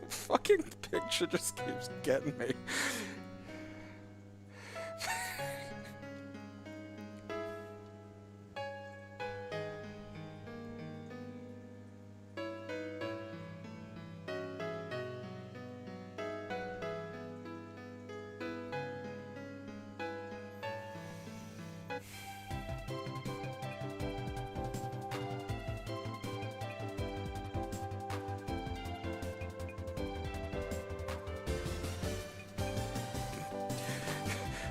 Fucking picture just keeps getting me.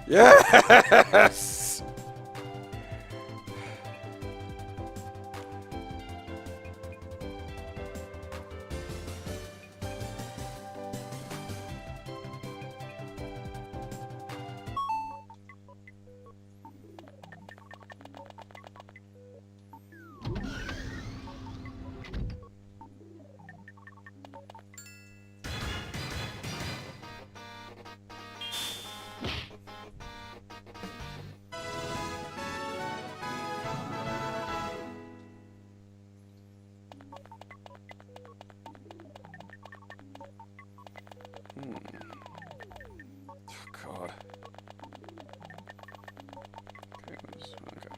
Yes! God. Okay.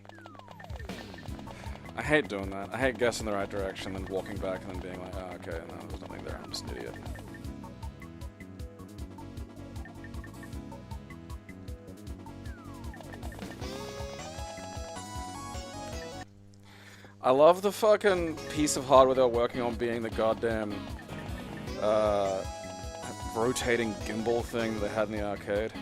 I hate doing that. I hate guessing the right direction and walking back and then being like, oh, okay, no, there's nothing there. I'm just an idiot. I love the fucking piece of hardware they're working on being the goddamn rotating gimbal thing that they had in the arcade.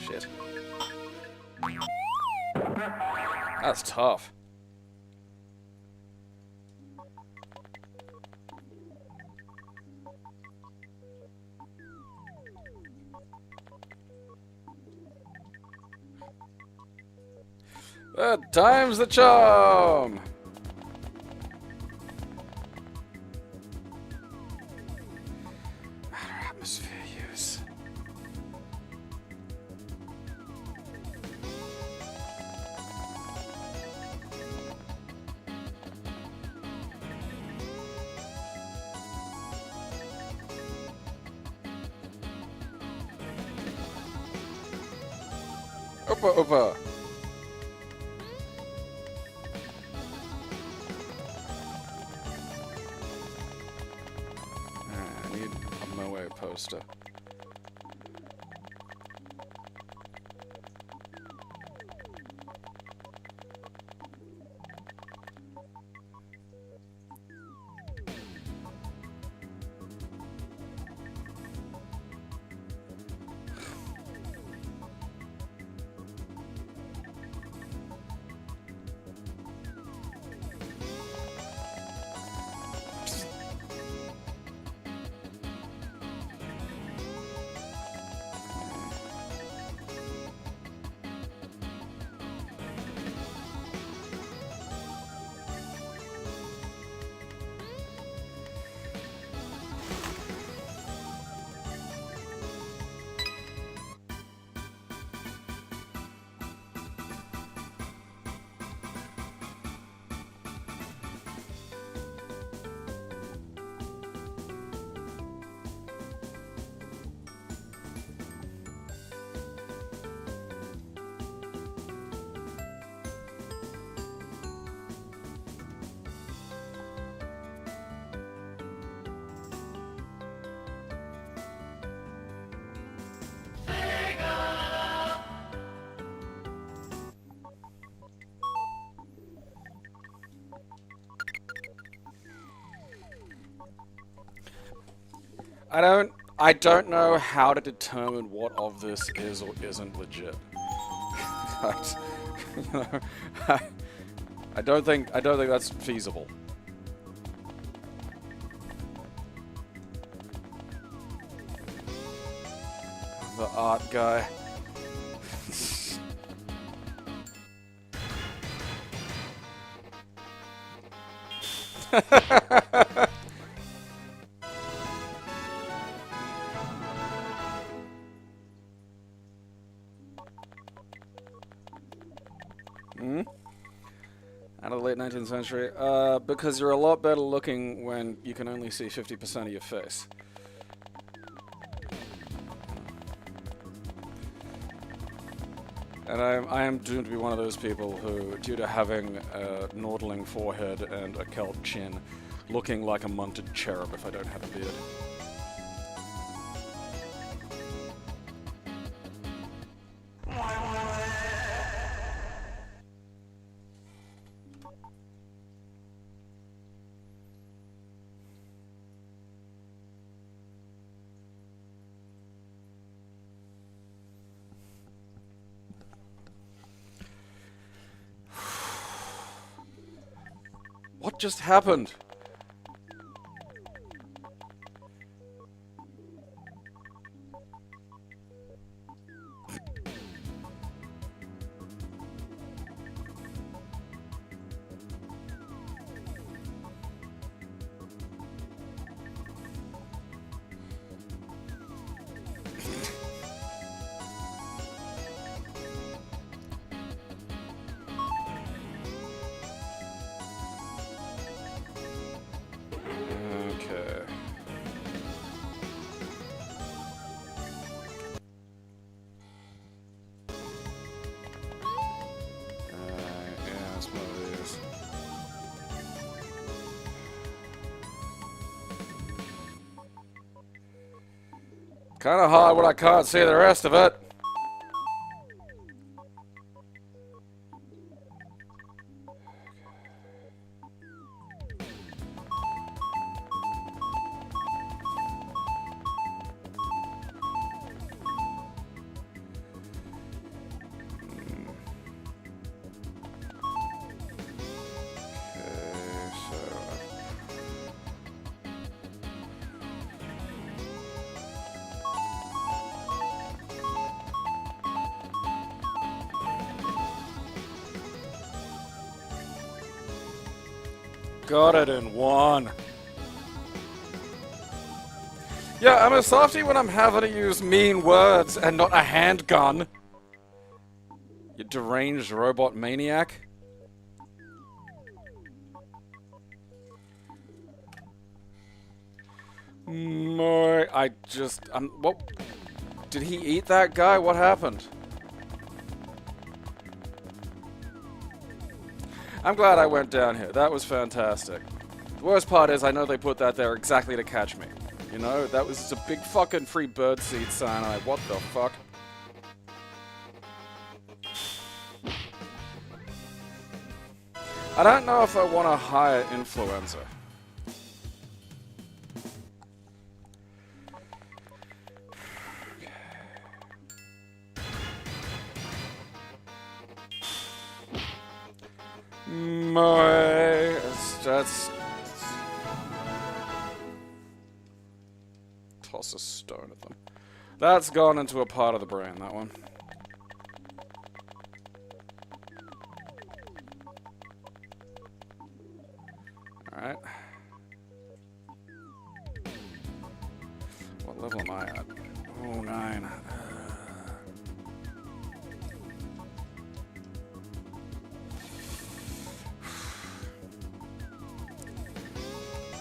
Shit. That's tough. Time's the charm! Matter atmosphere use. Opa, opa. I need a Moe poster. I don't know how to determine what of this is or isn't legit. You know, I don't think that's feasible. The art guy. Out of the late 19th century? Because you're a lot better looking when you can only see 50% of your face. And I am doomed to be one of those people who, due to having a nordling forehead and a kelp chin, looking like a munted cherub if I don't have a beard. What just happened? Kind of hard when I can't see the rest of it. Got it in one. Yeah, I'm a softie when I'm having to use mean words and not a handgun. You deranged robot maniac. What? Did he eat that guy? What happened? I'm glad I went down here. That was fantastic. The worst part is I know they put that there exactly to catch me. You know, that was just a big fucking free birdseed cyanide. What the fuck? I don't know if I want to hire influenza. That's toss a stone at them. That's gone into a part of the brain, that one. Alright. What level am I at? Oh, 9.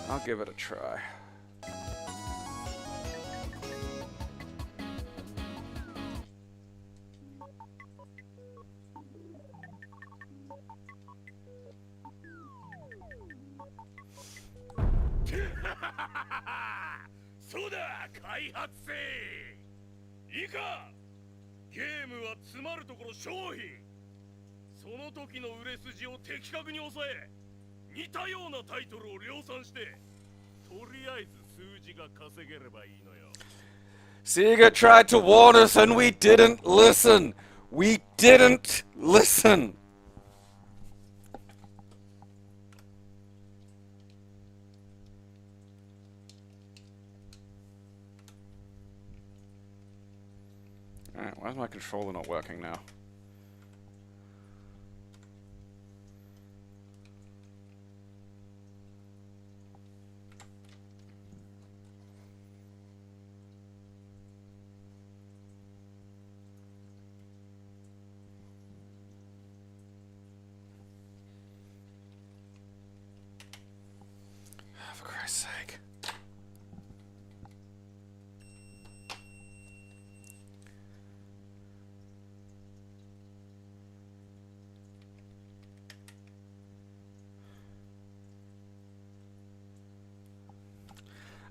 I'll give it a try.そうだ、開発生いいか、ゲームは詰まるところ消費、その時の売れ筋を的確に抑え、似たようなタイトルを量産して、とりあえず数字が稼げればいいのよ。 Sega tried to warn us and we didn't listen. We didn't listen. Alright, why is my controller not working now? For Christ's sake.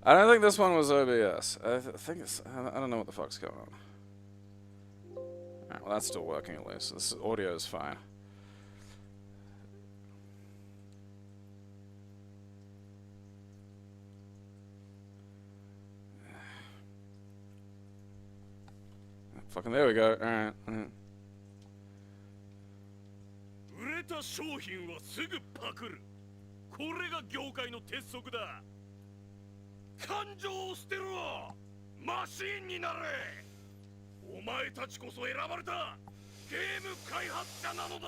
I don't think this one was OBS. I think it's... I don't know what the fuck's going on. Alright, well that's still working at least. This audio is fine. Fucking there we go. Alright. 売れた商品はすぐパクる。これが業界の鉄則だ。感情を捨てろ。マシーンになれ。お前たちこそ選ばれたゲーム開発者なのだ。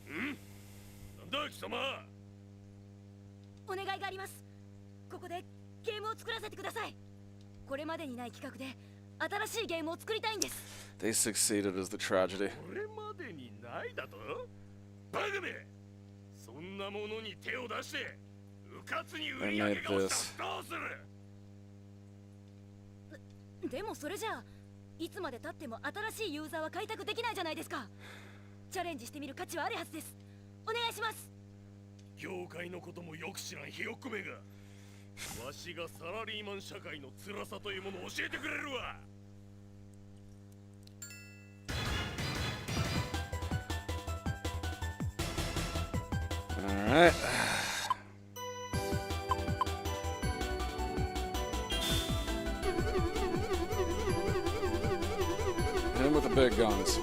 ん？なんだ貴様。お願いがあります。ここでゲームを作らせてください。これまでにない企画で新しいゲームを作りたいんです。 They succeeded as the tragedy. これまでにないだと？バカめ。そんなものに手を出して。 They made this. でもそれじゃあいつまで経っても新しいユーザーは開拓できないじゃないですか。チャレンジしてみる価値はあるはずです。お願いします。業界のこともよく知らんひよっこめがわしがサラリーマン社会の辛さというものを教えてくれるわ。 Alright. Hit him with the big guns.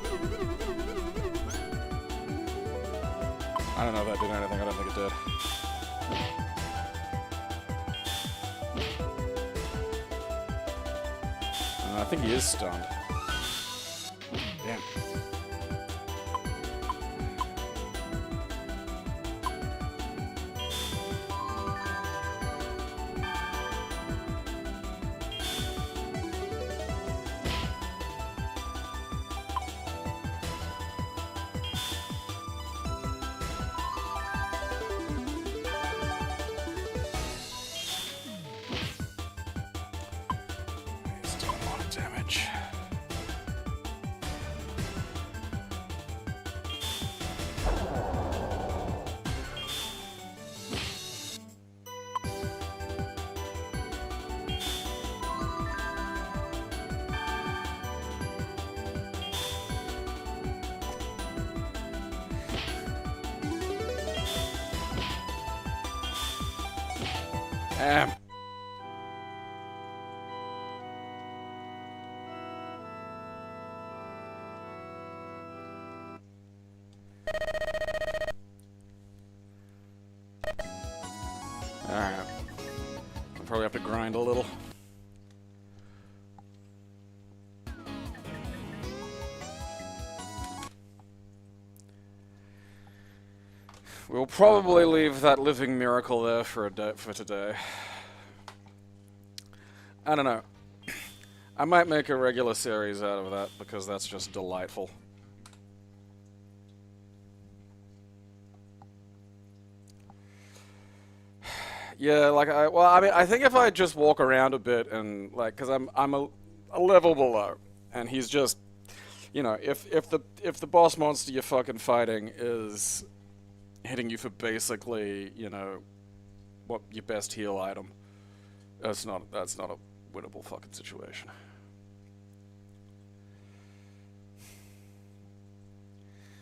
I don't know if that did anything. I don't think it did. I think he is stunned. Damn. Damage. Damn. Alright. I'll probably have to grind a little. We'll probably leave that living miracle there for today. I don't know. I might make a regular series out of that because that's just delightful. Yeah, like I think if I just walk around a bit and like, cause I'm a level below, and he's just, you know, if the boss monster you're fucking fighting is hitting you for basically, you know, what your best heal item, that's not a winnable fucking situation.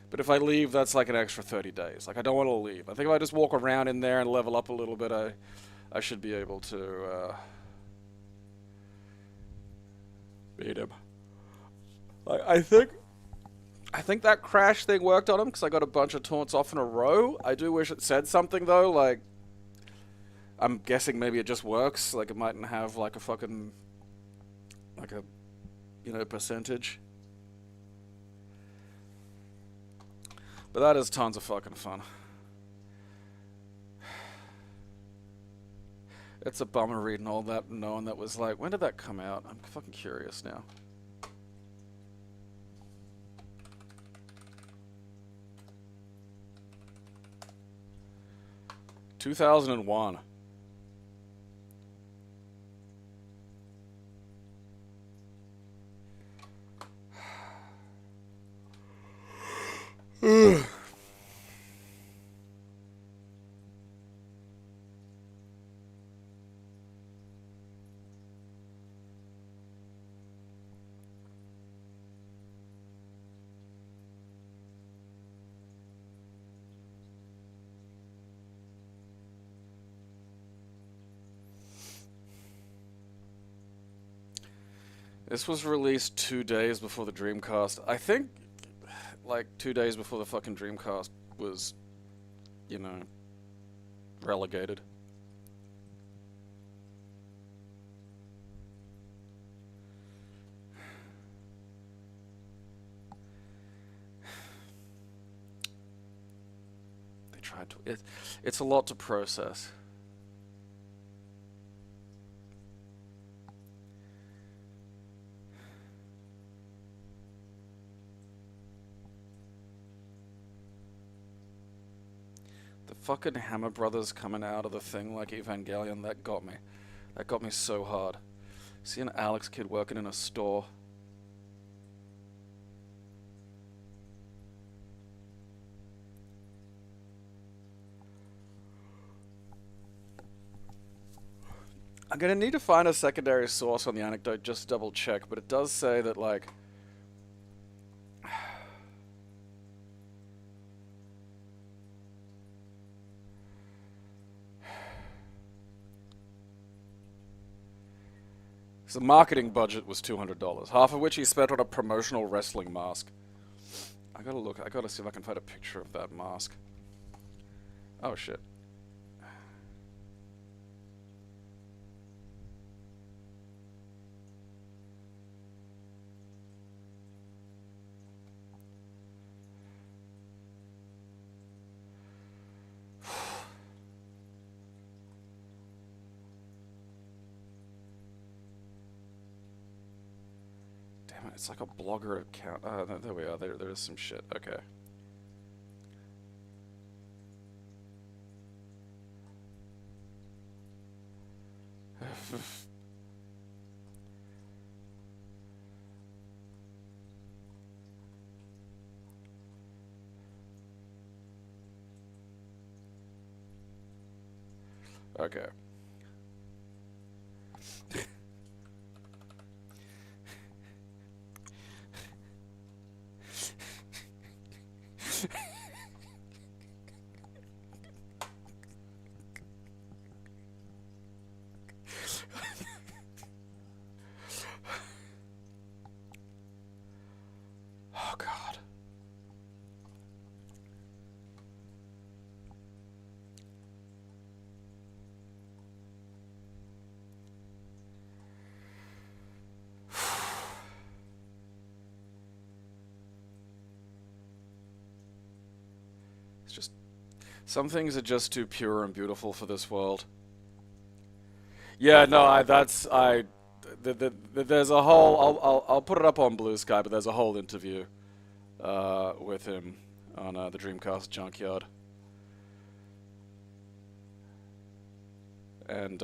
But if I leave, that's like an extra 30 days. Like, I don't want to leave. I think if I just walk around in there and level up a little bit, I I should be able to beat him. Like, I think that crash thing worked on him because I got a bunch of taunts off in a row. I do wish it said something though, like, I'm guessing maybe it just works, like it mightn't have like a fucking, like a, you know, percentage. But that is tons of fucking fun. It's a bummer reading all that, knowing that was like, when did that come out? I'm fucking curious now. (2001). This was released 2 days before the Dreamcast. I think, like, 2 days before the fucking Dreamcast was, you know, relegated. They tried to... It's a lot to process. Fucking Hammer Brothers coming out of the thing like Evangelion, that got me. That got me so hard. See an Alex kid working in a store. I'm gonna need to find a secondary source on the anecdote just to double check, but it does say that, like, the marketing budget was $200, half of which he spent on a promotional wrestling mask. I gotta see if I can find a picture of that mask. Oh shit. It's like a blogger account. There we are. There is some shit. Okay. Okay. Oh God. It's just, some things are just too pure and beautiful for this world. Yeah, no, there's a whole, I'll put it up on Blue Sky, but there's a whole interview with him on the Dreamcast Junkyard. And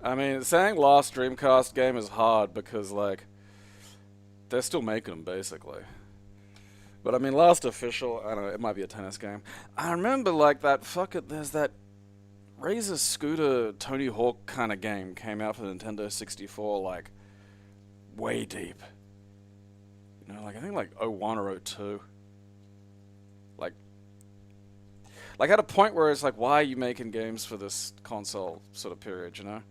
I mean, saying last Dreamcast game is hard because, like, they're still making them, basically. But I mean, last official, I don't know, it might be a tennis game. I remember like that there's that Razor Scooter Tony Hawk kind of game came out for the Nintendo 64, like, way deep. You know, like, I think like '01 or '02. Like at a point where it's like, why are you making games for this console sort of period, you know?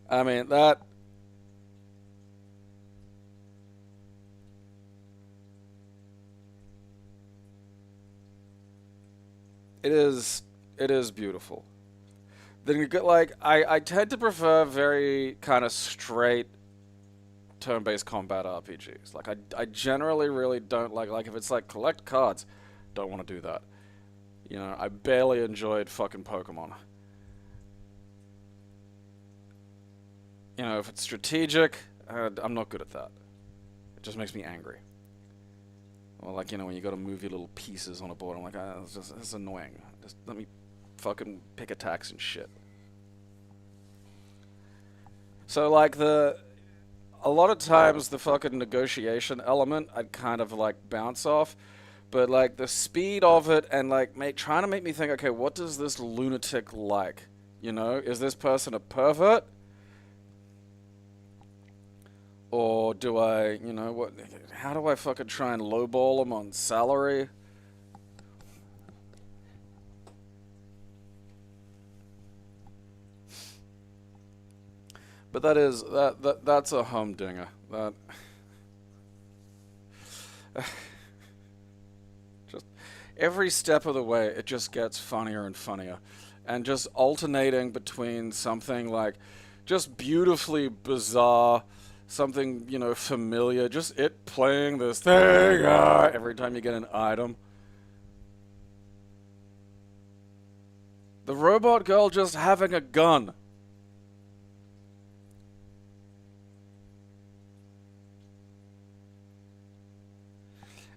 I mean, that... It is beautiful. Then you get like I tend to prefer very kind of straight turn-based combat RPGs. Like I generally really don't like if it's like collect cards, don't want to do that. You know, I barely enjoyed fucking Pokemon. You know, if it's strategic, I'm not good at that. It just makes me angry. Or like, you know, when you gotta move your little pieces on a board, I'm like, it's annoying. Just let me fucking pick attacks and shit. So like a lot of times the fucking negotiation element I'd kind of like bounce off, but like the speed of it and like trying to make me think, okay, what does this lunatic like? You know, is this person a pervert? Or do I, you know, how do I fucking try and lowball them on salary? But that's a humdinger. That just every step of the way it just gets funnier and funnier. And just alternating between something like just beautifully bizarre, something, you know, familiar, just it playing this thing every time you get an item. The robot girl just having a gun.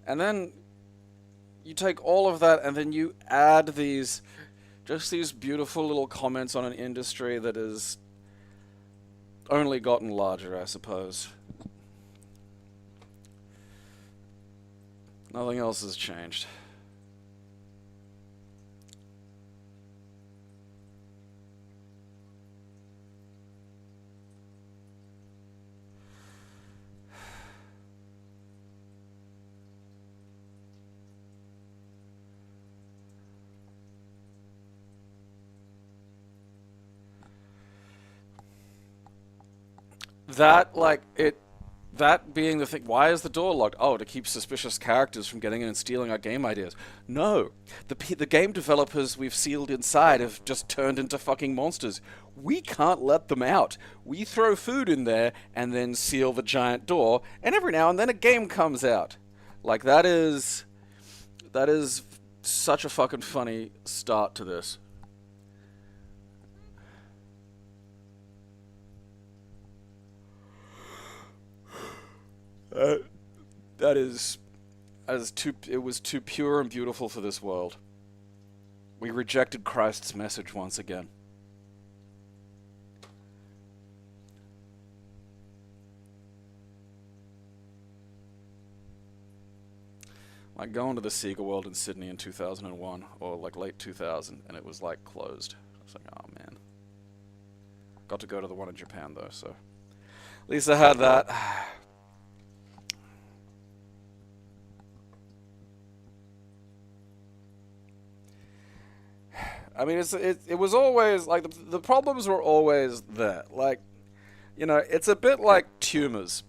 And then you take all of that and then you add these beautiful little comments on an industry that is only gotten larger, I suppose. Nothing else has changed. That being the thing, why is the door locked? Oh, to keep suspicious characters from getting in and stealing our game ideas. No, the game developers we've sealed inside have just turned into fucking monsters. We can't let them out. We throw food in there and then seal the giant door, and every now and then a game comes out. Like, that is such a fucking funny start to this. It was too pure and beautiful for this world. We rejected Christ's message once again. Like going to the Sega World in Sydney in 2001, or like late 2000, and it was like closed. I was like, oh man. Got to go to the one in Japan though, so at least I had that. I mean, it was always, like, the problems were always there. Like, you know, it's a bit like tumors.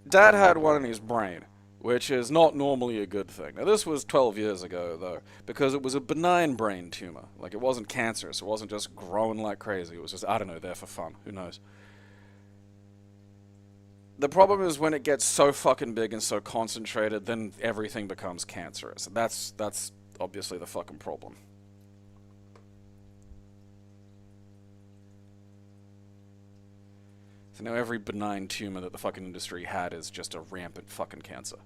Dad had one in his brain, which is not normally a good thing. Now, this was 12 years ago, though, because it was a benign brain tumor. Like, it wasn't cancerous. It wasn't just growing like crazy. It was just, I don't know, there for fun. Who knows? The problem is when it gets so fucking big and so concentrated, then everything becomes cancerous. That's obviously the fucking problem. So now every benign tumor that the fucking industry had is just a rampant fucking cancer.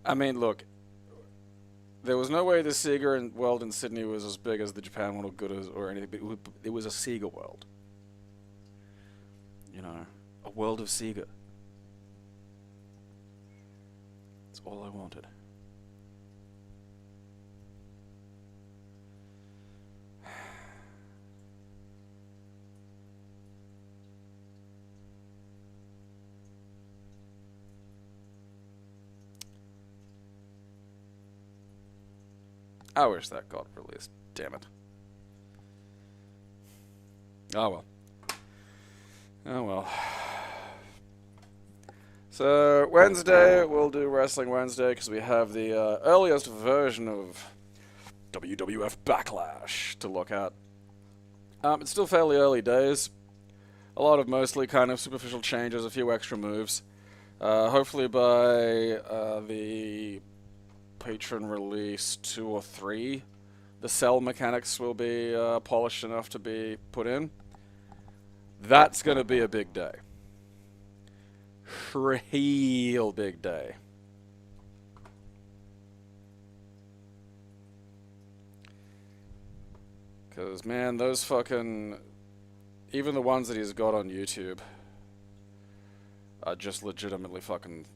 I mean, look, there was no way the Sega world in Sydney was as big as the Japan one or good as or anything, but it was a Sega world. You know, a world of Sega. That's all I wanted. I wish that got released. Damn it. Oh well. Oh well. So Wednesday we'll do Wrestling Wednesday because we have the earliest version of WWF Backlash to look at. It's still fairly early days. A lot of mostly kind of superficial changes, a few extra moves. Hopefully by the patron release 2 or 3, the cell mechanics will be polished enough to be put in. That's going to be a big day. Real big day. Because, man, those fucking... even the ones that he's got on YouTube are just legitimately fucking...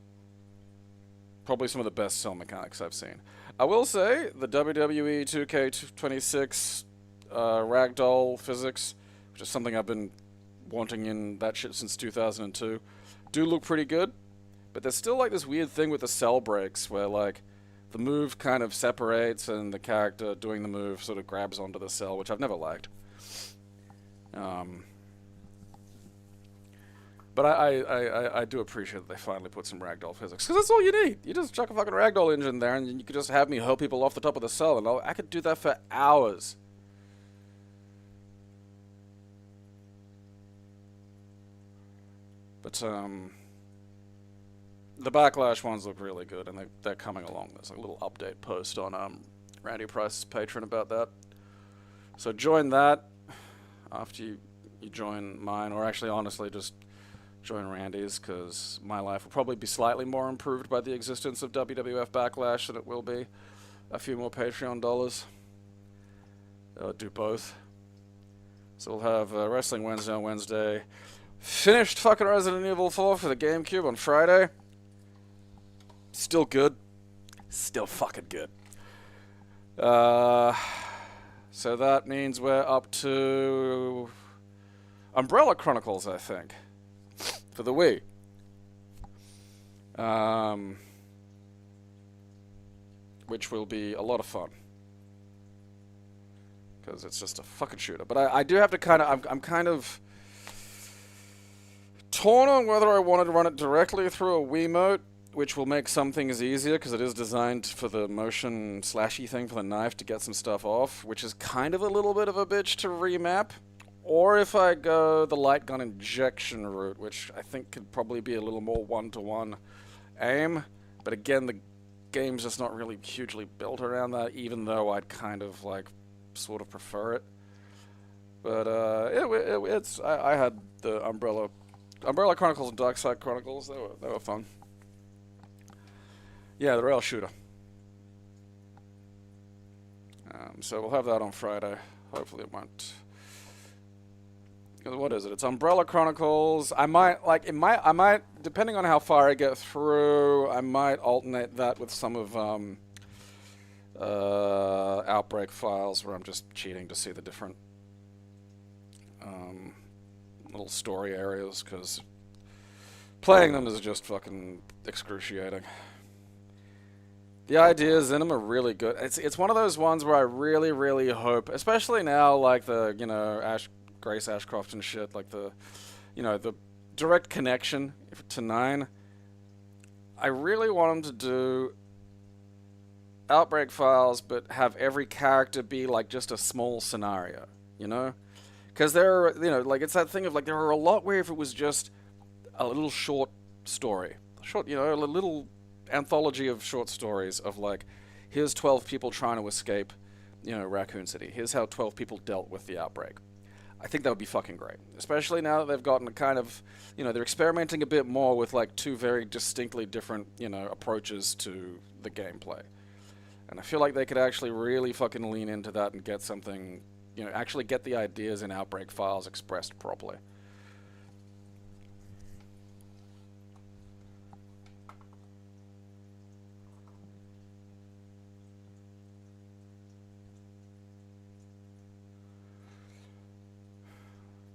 probably some of the best cell mechanics I've seen. I will say, the WWE 2K26 ragdoll physics, which is something I've been wanting in that shit since 2002, do look pretty good. But there's still like this weird thing with the cell breaks where like the move kind of separates and the character doing the move sort of grabs onto the cell, which I've never liked. But I do appreciate that they finally put some ragdoll physics, because that's all you need. You just chuck a fucking ragdoll engine there, and you could just have me hurl people off the top of the cell, and I could do that for hours. But the Backlash ones look really good, and they're coming along. There's like a little update post on Randy Price's Patreon about that. So join that after you join mine, or actually, honestly, just join Randy's, because my life will probably be slightly more improved by the existence of WWF Backlash than it will be a few more Patreon dollars. Do both. So we'll have Wrestling Wednesday on Wednesday. Finished fucking Resident Evil 4 for the GameCube on Friday. Still good. Still fucking good. So that means we're up to Umbrella Chronicles, I think, for the Wii. Which will be a lot of fun, because it's just a fucking shooter. But I do have to kind of... I'm kind of torn on whether I wanted to run it directly through a Wiimote, which will make some things easier, because it is designed for the motion slashy thing for the knife to get some stuff off, which is kind of a little bit of a bitch to remap. Or if I go the light gun injection route, which I think could probably be a little more one-to-one aim. But again, the game's just not really hugely built around that, even though I'd kind of, like, sort of prefer it. But, I had the Umbrella Chronicles and Darkside Chronicles. They were fun. Yeah, the rail shooter. So we'll have that on Friday. Hopefully it won't... What is it? It's Umbrella Chronicles. I might, depending on how far I get through, I might alternate that with some of Outbreak files, where I'm just cheating to see the different little story areas, because playing them is just fucking excruciating. The ideas in them are really good. It's one of those ones where I really, really hope, especially now, like the, you know, Grace Ashcroft and shit, like the, you know, the direct connection to 9. I really want them to do Outbreak files, but have every character be like just a small scenario, you know? Because there are, like it's that thing of like there are a lot where if it was just a little short story, a little anthology of short stories of like, here's 12 people trying to escape, Raccoon City. Here's how 12 people dealt with the outbreak. I think that would be fucking great. Especially now that they've gotten a kind of, they're experimenting a bit more with like two very distinctly different, approaches to the gameplay. And I feel like they could actually really fucking lean into that and get something, actually get the ideas in Outbreak files expressed properly.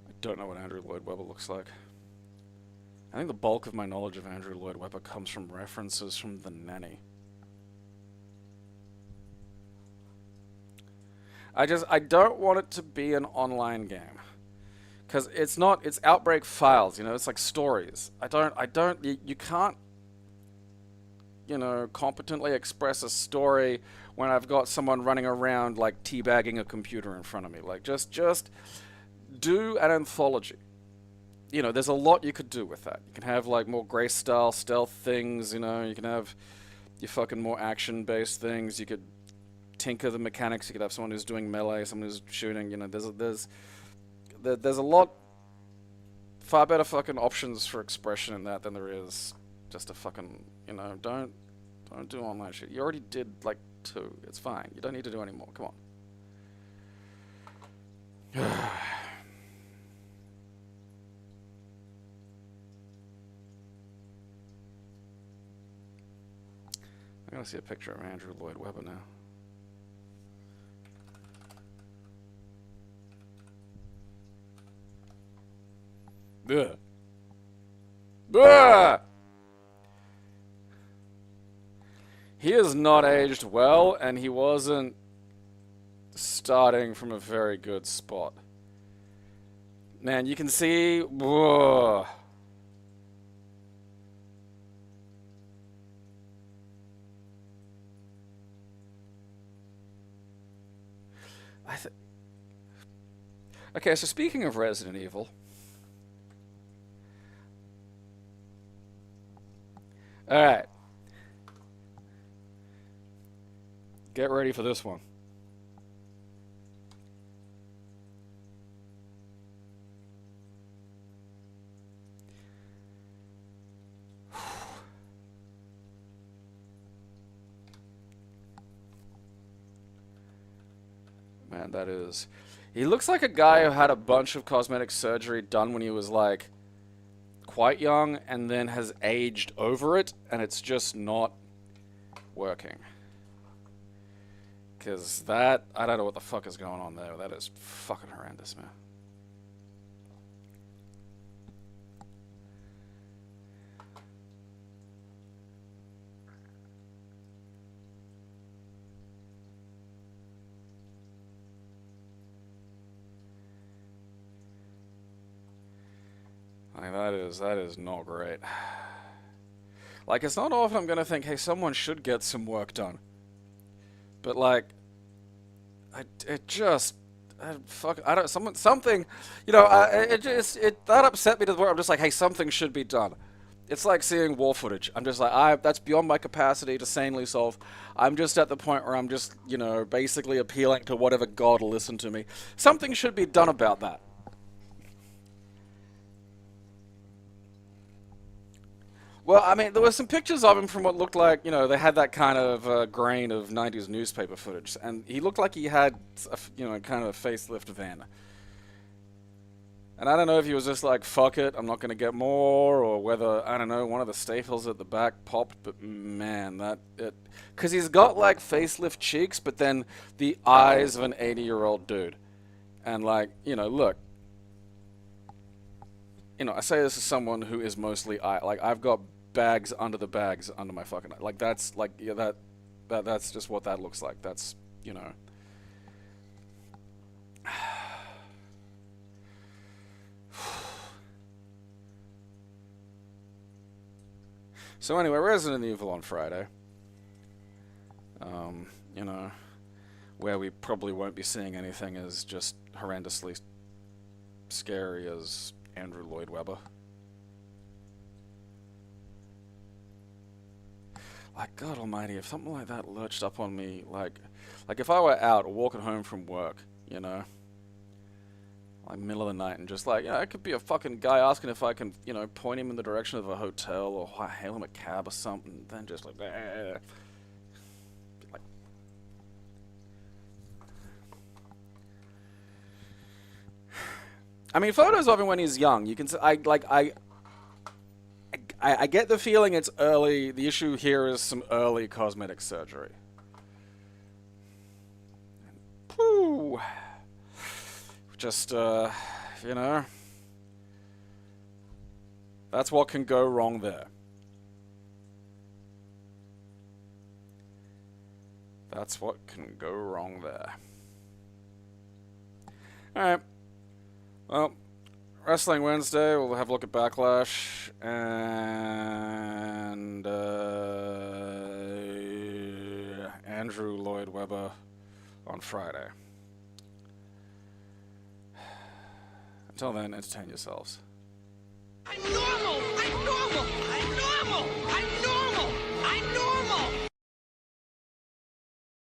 I don't know what Andrew Lloyd Webber looks like. I think the bulk of my knowledge of Andrew Lloyd Webber comes from references from The Nanny. I don't want it to be an online game. Because it's Outbreak files, it's like stories. You can't, competently express a story when I've got someone running around, like, teabagging a computer in front of me. Like, just do an anthology. There's a lot you could do with that. You can have, like, more Grace-style stealth things, you can have your fucking more action-based things. You could tinker the mechanics. You could have someone who's doing melee, someone who's shooting. There's a lot far better fucking options for expression in that than there is just a fucking don't do online shit. You already did like 2. It's fine. You don't need to do any more. Come on. I gotta see a picture of Andrew Lloyd Webber now. Ugh. Ugh! He has not aged well, and he wasn't starting from a very good spot. Man, you can see... Ugh. Okay, so speaking of Resident Evil... Alright. Get ready for this one. Man, that is... He looks like a guy who had a bunch of cosmetic surgery done when he was like... quite young, and then has aged over it, and it's just not working. Because that, I don't know what the fuck is going on there. That is fucking horrendous, man. Like, that is not great. Like, it's not often I'm gonna think, hey, someone should get some work done. But, like, something, that upset me to the point I'm just like, hey, something should be done. It's like seeing war footage. I'm just like, that's beyond my capacity to sanely solve. I'm just at the point where I'm just, basically appealing to whatever god will listen to me. Something should be done about that. Well, I mean, there were some pictures of him from what looked like, they had that kind of grain of 90s newspaper footage. And he looked like he had, kind of a facelift van. And I don't know if he was just like, fuck it, I'm not going to get more, or whether, I don't know, one of the staples at the back popped, but man, because he's got like facelift cheeks, but then the eyes of an 80-year-old dude. And like, look, I say this as someone who is mostly, I've got bags under the bags under my fucking, like, that's, like, yeah, that's just what that looks like. That's, So anyway, Resident Evil on Friday. You know, where we probably won't be seeing anything as just horrendously scary as Andrew Lloyd Webber. Like, God almighty, if something like that lurched up on me, like if I were out walking home from work, you know, like middle of the night, and just like, you know, it could be a fucking guy asking if I can, you know, point him in the direction of a hotel or hail him a cab or something, then just like, I mean, photos of him when he's young, you can say, I get the feeling it's early. The issue here is some early cosmetic surgery. Pooh. Just, you know, that's what can go wrong there. That's what can go wrong there. Alright. Well, Wrestling Wednesday, we'll have a look at Backlash, and Andrew Lloyd Webber on Friday. Until then, entertain yourselves. I'm normal! I'm normal! I'm normal! I'm normal!